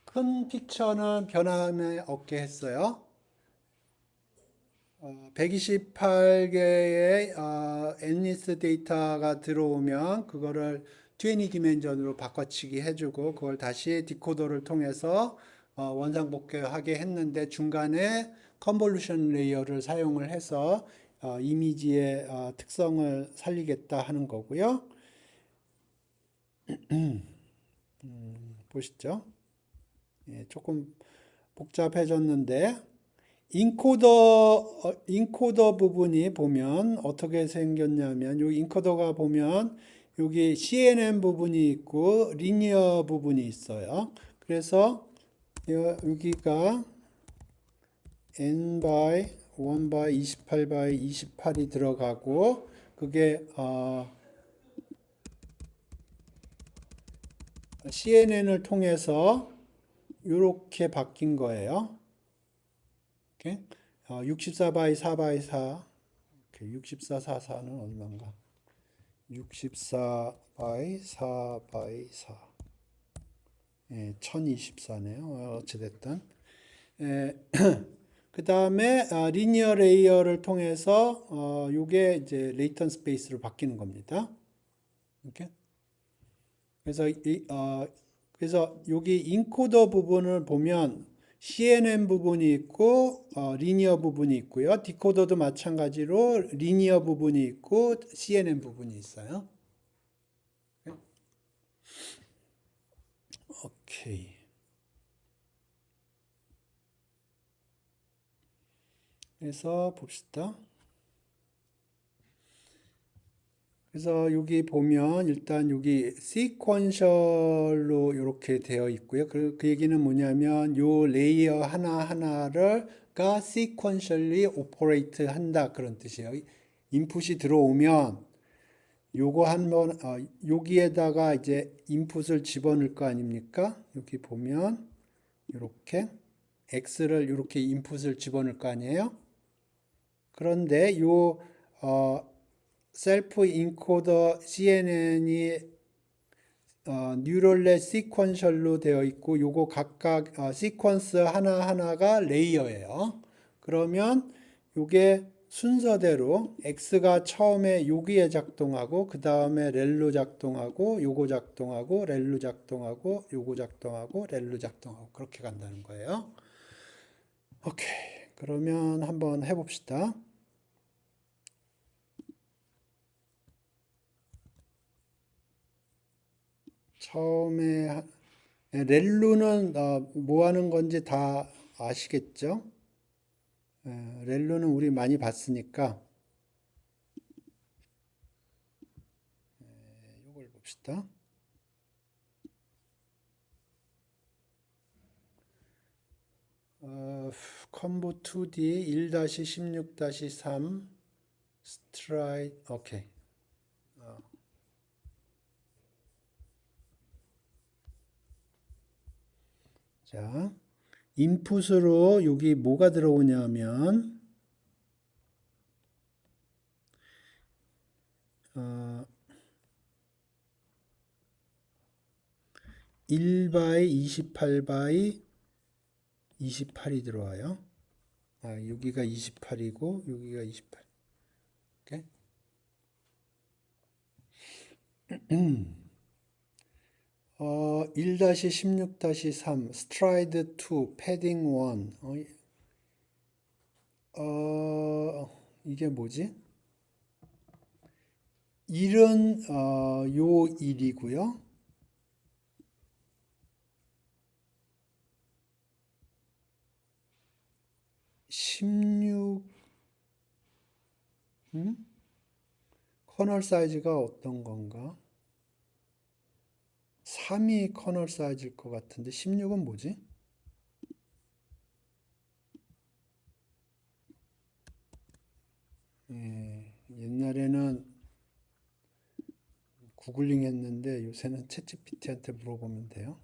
큰 픽처는 변함이 없게 했어요. 128개의 앤리스 데이터가 들어오면 그거를 20 디멘전으로 바꿔치기 해주고 그걸 다시 디코더를 통해서 원상복귀하게 했는데 중간에 컨볼루션 레이어를 사용을 해서 이미지의 특성을 살리겠다 하는 거고요. 보시죠. 예, 조금 복잡해졌는데 인코더 부분이 보면 어떻게 생겼냐면 여기 인코더가 보면 여기 CNN 부분이 있고 리니어 부분이 있어요. 그래서 여기가 n by 1 by 28 by 28이 들어가고 그게 CNN을 통해서 이렇게 바뀐 거예요. 이렇게 64 by 4 by 4 64, 4, 4는 얼마인가? 64 by 4 by 4 예, 1024네요. 어찌됐든 그 다음에 리니어 레이어를 통해서 이게 이제 레이턴 스페이스로 바뀌는 겁니다. 이렇게 그래서 그래서 여기 인코더 부분을 보면 CNN 부분이 있고 리니어 부분이 있고요. 디코더도 마찬가지로 리니어 부분이 있고 CNN 부분이 있어요. 오케이. 그래서 봅시다. 그래서 여기 보면 일단 여기 시퀀셜로 이렇게 되어 있고요. 그 얘기는 뭐냐면 요 레이어 하나하나를가 시퀀셜리 오퍼레이트 한다 그런 뜻이에요. 인풋이 들어오면 요거 한번 여기에다가 이제 인풋을 집어넣을 거 아닙니까? 여기 보면 이렇게 X를 이렇게 인풋을 집어넣을 거 아니에요? 그런데 요 셀프 인코더 CNN이 뉴럴넷 시퀀셜로 되어 있고 요거 각각 시퀀스 하나하나가 레이어예요. 그러면 요게 순서대로 X가 처음에 여기에 작동하고 그 다음에 렐로 작동하고 요거 작동하고 렐로 작동하고 요거 작동하고 렐로 작동하고 그렇게 간다는 거예요. 오케이. 그러면 한번 해봅시다. 처음에 렐로는 뭐 하는 건지 다 아시겠죠? 렐로는 우리 많이 봤으니까 이걸 봅시다. 컴보 2D 1-16-3 스트라이드 오케이. 자, 인풋으로 여기 뭐가 들어오냐면 1바이 28바이 28이 들어와요. 여기가 28이고 여기가 28. 오케이? 1-16-3 스트라이드 2 패딩 1 이게 뭐지? 1은 요 1이고요. 16 커널 사이즈가 어떤 건가? 3이 커널 사이즈일 것 같은데 16은 뭐지? 옛날에는 구글링 했는데 요새는 챗GPT한테 물어보면 돼요.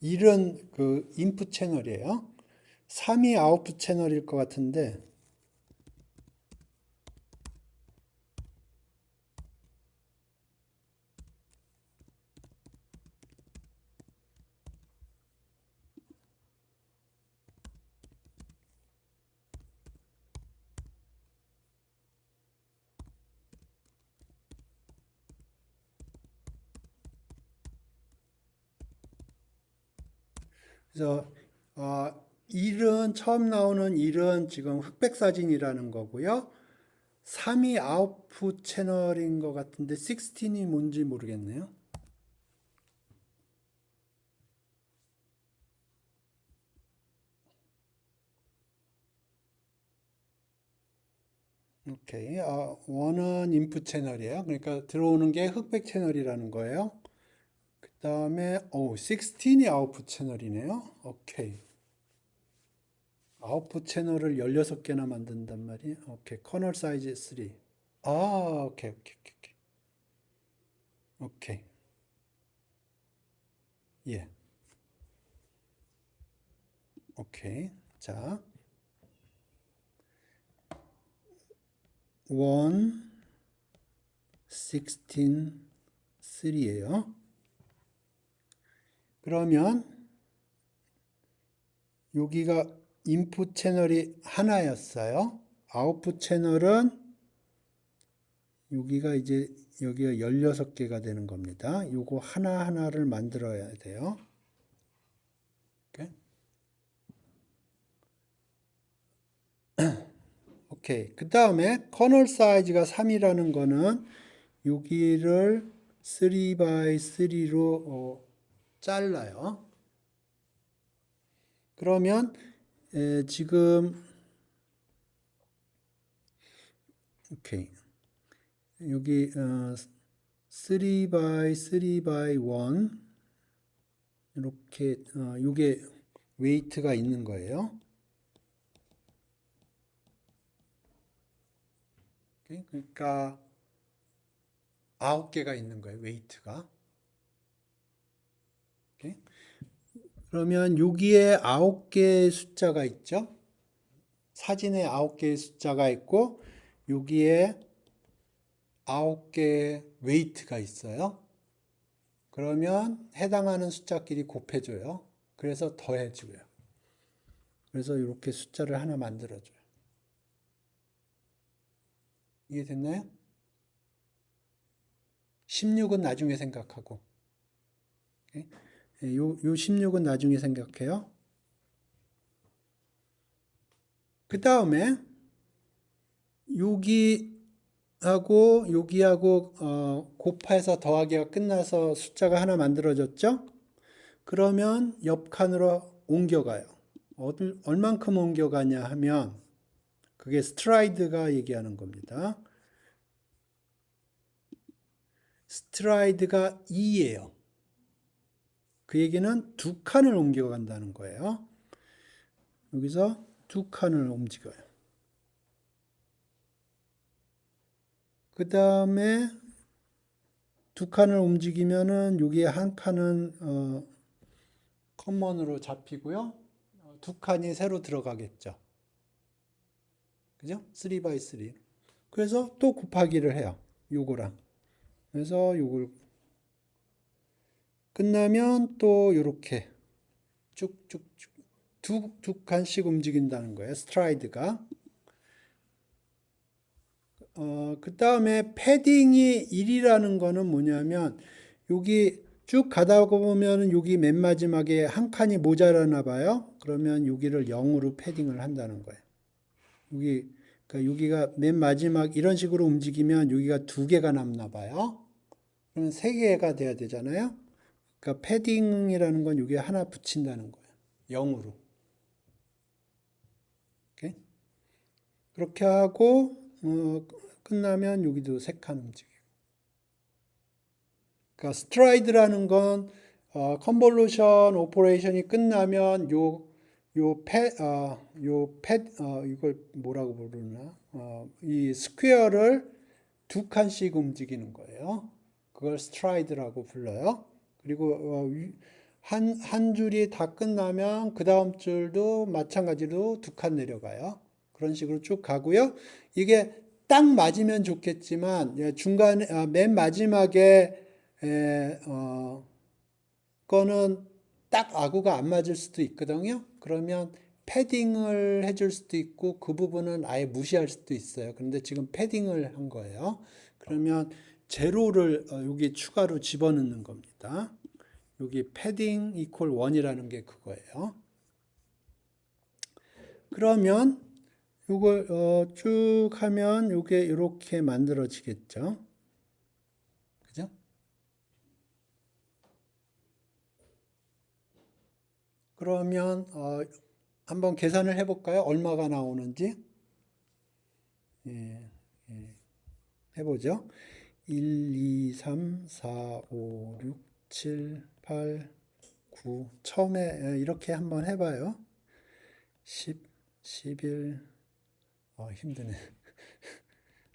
1은 그 인풋 채널이에요. 3이 아웃풋 채널일 것 같은데 그래서 1은 처음 나오는 1은 지금 흑백 사진이라는 거고요. 3이 아웃풋 채널인 것 같은데 16이 뭔지 모르겠네요. 오케이. 1은 인풋 채널이에요. 그러니까 들어오는 게 흑백 채널이라는 거예요. 그 다음에 16이 아웃풋 채널이네요. 오케이. 아웃풋 채널을 16개나 만든단 말이에요. 오케이. 커널 사이즈 3. 오케이, 오케이, 오케이. 오케이. 예. 오케이. 자, 1, 16, 3예요. 그러면 여기가 인풋 채널이 하나였어요. 아웃풋 채널은 여기가 이제 여기가 16개가 되는 겁니다. 요거 하나하나를 만들어야 돼요. 오케이. 오케이. 그 다음에 커널 사이즈가 3이라는 거는 여기를 3 x 3로 잘라요. 그러면 지금 오케이. 여기 3 x 3 x 1 이렇게 이게 웨이트가 있는 거예요. 오케이? 그러니까 9개가 있는 거예요, 웨이트가. 오케이? 그러면 여기에 9개의 숫자가 있죠. 사진에 9개의 숫자가 있고 여기에 9개의 웨이트가 있어요. 그러면 해당하는 숫자끼리 곱해줘요. 그래서 더해줘요. 그래서 이렇게 숫자를 하나 만들어줘요. 이해됐나요? 16은 나중에 생각하고. 요 16은 나중에 생각해요. 그 다음에 여기하고 곱해서 더하기가 끝나서 숫자가 하나 만들어졌죠? 그러면 옆 칸으로 옮겨가요. 얼만큼 옮겨가냐 하면 그게 스트라이드가 얘기하는 겁니다. 스트라이드가 2예요. 그 얘기는 2칸을 옮겨간다는 거예요. 여기서 2칸을 움직여요. 그 다음에 2칸을 움직이면은 여기에 한 칸은 커먼으로 잡히고요. 2칸이 새로 들어가겠죠. 그죠? 3 x 3. 그래서 또 곱하기를 해요. 요거랑. 그래서 요걸 끝나면 또 이렇게 쭉쭉쭉 두 칸씩 움직인다는 거예요. 스트라이드가. 그 다음에 패딩이 1이라는 거는 뭐냐면 여기 쭉 가다 보면 여기 맨 마지막에 한 칸이 모자라나 봐요. 그러면 여기를 0으로 패딩을 한다는 거예요. 그러니까 여기가 맨 마지막 이런 식으로 움직이면 여기가 2개가 남나 봐요. 그러면 3개가 돼야 되잖아요. 그러니까 패딩이라는 건 여기에 하나 붙인다는 거예요. 0으로. 오케이? 그렇게 하고 끝나면 여기도 3칸 움직이고. 그러니까 스트라이드라는 건 컨볼루션 오퍼레이션이 끝나면 이걸 뭐라고 부르나? 이 스퀘어를 2칸씩 움직이는 거예요. 그걸 스트라이드라고 불러요. 그리고 한 줄이 다 끝나면 그 다음 줄도 마찬가지로 2칸 내려가요. 그런 식으로 쭉 가고요. 이게 딱 맞으면 좋겠지만 중간에 맨 마지막에 거는 딱 아구가 안 맞을 수도 있거든요. 그러면 패딩을 해줄 수도 있고 그 부분은 아예 무시할 수도 있어요. 그런데 지금 패딩을 한 거예요. 그러면 제로를 여기 추가로 집어넣는 겁니다. 여기 패딩 이퀄 1이라는 게 그거예요. 그러면 이걸 쭉 하면 이게 이렇게 만들어지겠죠. 그죠? 그러면 한번 계산을 해볼까요? 얼마가 나오는지. 예, 해보죠. 1, 2, 3, 4, 5, 6, 7, 8, 9. 처음에 이렇게 한번 해봐요. 10, 11, 힘드네.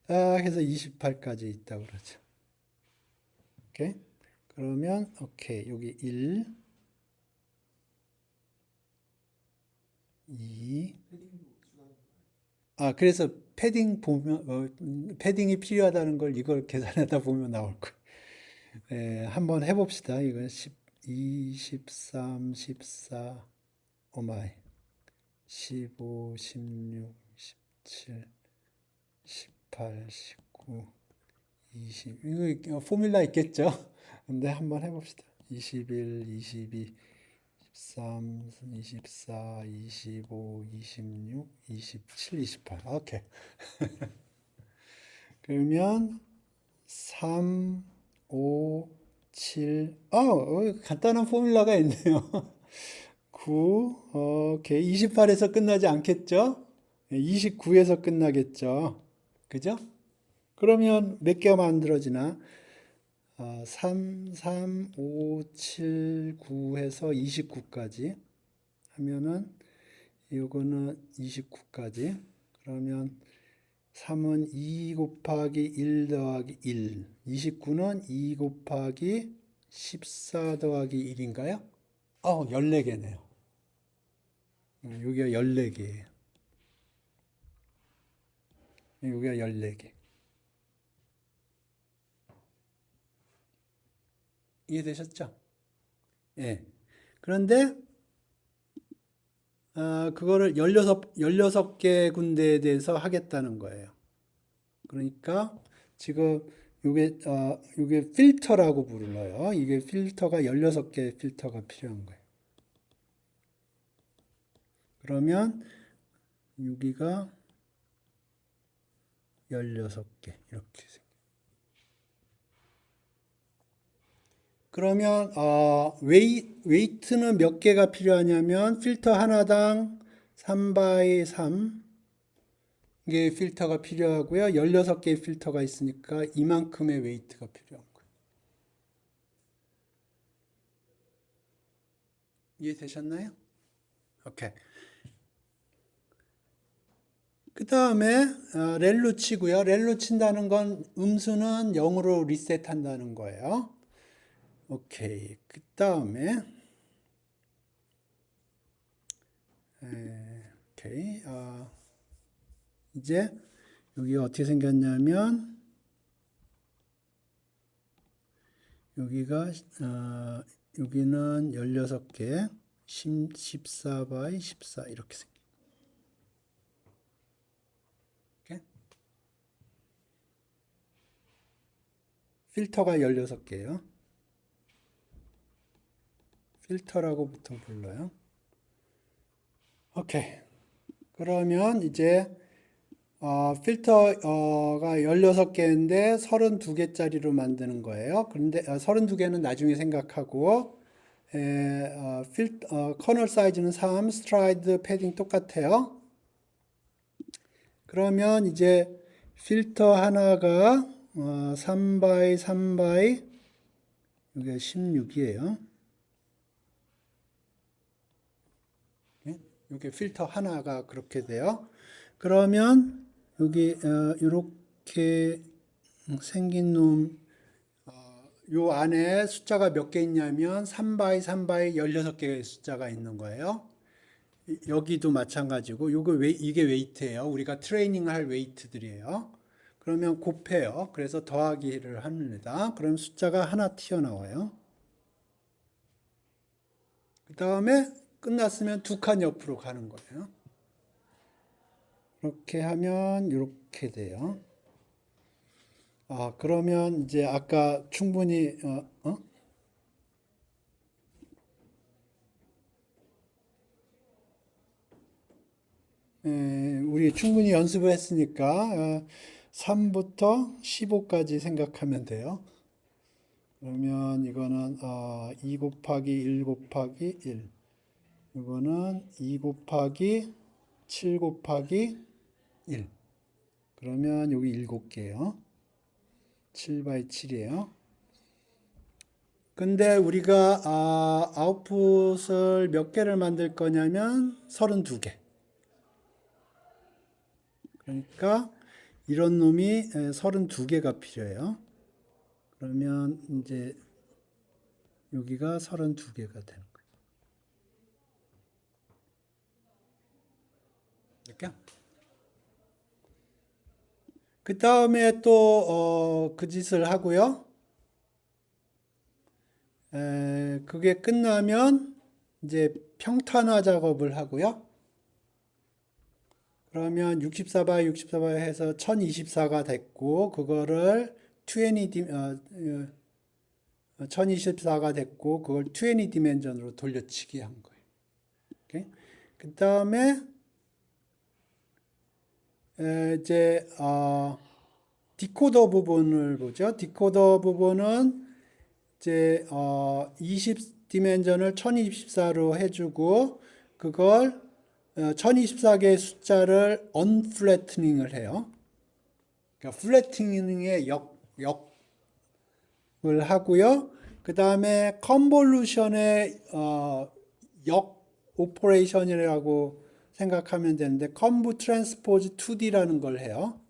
딱 해서 28까지 있다고 그러죠. 오케이. 그러면, 오케이. 여기 1, 2. 그래서 패딩이 필요하다는 걸 이걸 계산하다 보면 나올 거예요. 한번 해봅시다. 이건 12, 13, 14, 오마이. 15, 16, 17, 18, 19, 20, 이거 포뮬라 있겠죠? 근데 한번 해봅시다. 21, 22, 23, 24, 25, 26, 27, 28. 오케이. 그러면 3, 5, 7, 간단한 포뮬라가 있네요. 9, 오케이. 28에서 끝나지 않겠죠? 29에서 끝나겠죠? 그죠? 그러면 몇 개가 만들어지나? 3, 3, 5, 7, 9 해서 29까지 하면은 이거는 29까지. 그러면 3은 2 곱하기 1 더하기 1. 29는 2 곱하기 14 더하기 1인가요? 14개네요. 여기가 14개예요. 여기가 14개. 이해되셨죠? 예. 그런데 그거를 16개 군데에 대해서 하겠다는 거예요. 그러니까 지금 요게 필터라고 불러요. 이게 필터가 16개의 필터가 필요한 거예요. 그러면 여기가 16개 이렇게 생겨요. 그러면 웨이트는 몇 개가 필요하냐면 필터 하나당 3 x 3 개의 필터가 필요하고요. 16개의 필터가 있으니까 이만큼의 웨이트가 필요한 거예요. 이해되셨나요? 오케이. 그 다음에 렐로 치고요. 렐로 친다는 건 음수는 0으로 리셋한다는 거예요. 오케이. 그 다음에 오케이. 이제 여기 어떻게 생겼냐면 여기가 여기는 16개 14 by 14 이렇게 생겨요. 필터가 16개예요. 필터라고 보통 불러요. 오케이. 그러면 이제 필터가 16개인데 32개짜리로 만드는 거예요. 그런데 32개는 나중에 생각하고 커널 사이즈는 3, 스트라이드 패딩 똑같아요. 그러면 이제 필터 하나가 3 by 3 by 이게 16이에요. 이게 필터 하나가 그렇게 돼요. 그러면 여기 이렇게 생긴 놈, 요 안에 숫자가 몇 개 있냐면 3 by 3 by 16개의 숫자가 있는 거예요. 여기도 마찬가지고 이게 웨이트예요. 우리가 트레이닝 할 웨이트들이에요. 그러면 곱해요. 그래서 더하기를 합니다. 그럼 숫자가 하나 튀어나와요. 그 다음에 끝났으면 두 칸 옆으로 가는 거예요. 이렇게 하면 이렇게 돼요. 그러면 이제 아까 충분히 우리 충분히 연습을 했으니까 3부터 15까지 생각하면 돼요. 그러면 이거는 2 곱하기 1 곱하기 1. 이거는 2 곱하기 7 곱하기 1. 그러면 여기 7개예요. 7 by 7이에요. 근데 우리가 아웃풋을 몇 개를 만들 거냐면 32개. 그러니까 이런 놈이 32개가 필요해요. 그러면 이제 여기가 32개가 되는 거예요. 이렇게? 그 다음에 또 그 짓을 하고요. 그게 끝나면 이제 평탄화 작업을 하고요. 그러면 64 by 64 by 해서 1024가 됐고 그거를 1024가 됐고 그걸 20 디멘전으로 돌려치기 한 거예요. 오케이? 그 다음에 이제 디코더 부분을 보죠. 디코더 부분은 이제 20 디멘전을 1024로 해주고 그걸 1024개의 숫자를 언플래트닝을 해요. 그러니까 플래트닝의 역을 하고요. 그 다음에 컨볼루션의 역 오퍼레이션이라고 생각하면 되는데 컨브 트랜스포즈 2D라는 걸 해요.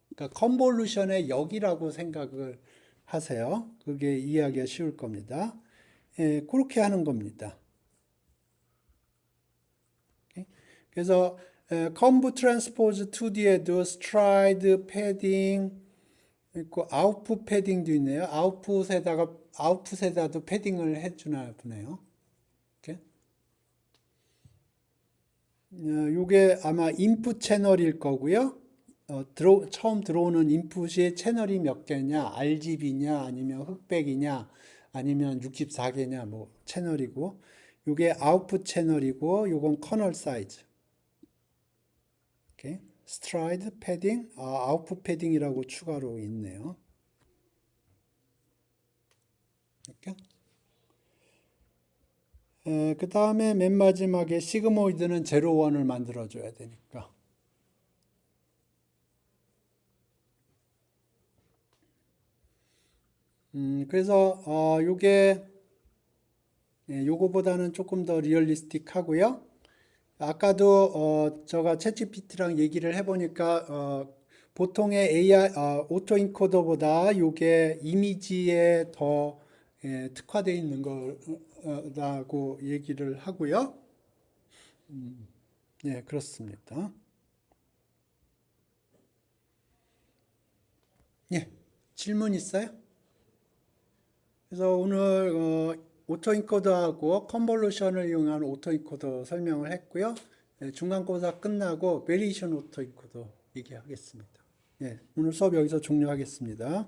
그러니까 컨볼루션의 역이라고 생각을 하세요. 그게 이해하기가 쉬울 겁니다. 예, 그렇게 하는 겁니다. 그래서 컨브 트랜스포즈 2D에도 스트라이드 패딩 있고 아웃풋 패딩도 있네요. 아웃풋에다도 패딩을 해주나 보네요. 이렇게. 요게 아마 인풋 채널일 거고요. 처음 들어오는 인풋이 채널이 몇 개냐, RGB냐, 아니면 흑백이냐, 아니면 64개냐, 뭐 채널이고, 요게 아웃풋 채널이고, 요건 커널 사이즈. 이렇게. 스트라이드 패딩, 아웃풋 패딩이라고 추가로 있네요. 이렇게. 그 다음에 맨 마지막에 시그모이드는 0, 1을 만들어줘야 되니까. 그래서 요거보다는 조금 더 리얼리스틱 하고요. 아까도 제가 챗GPT랑 얘기를 해보니까 보통의 AI 오토 인코더보다 요게 이미지에 더 특화되어 있는 거라고 얘기를 하고요. 네, 그렇습니다. 예, 질문 있어요? 그래서 오늘 오토인코더하고 컨볼루션을 이용한 오토인코더 설명을 했고요. 중간고사 끝나고 베리에이션 오토인코더 얘기하겠습니다. 오늘 수업 여기서 종료하겠습니다.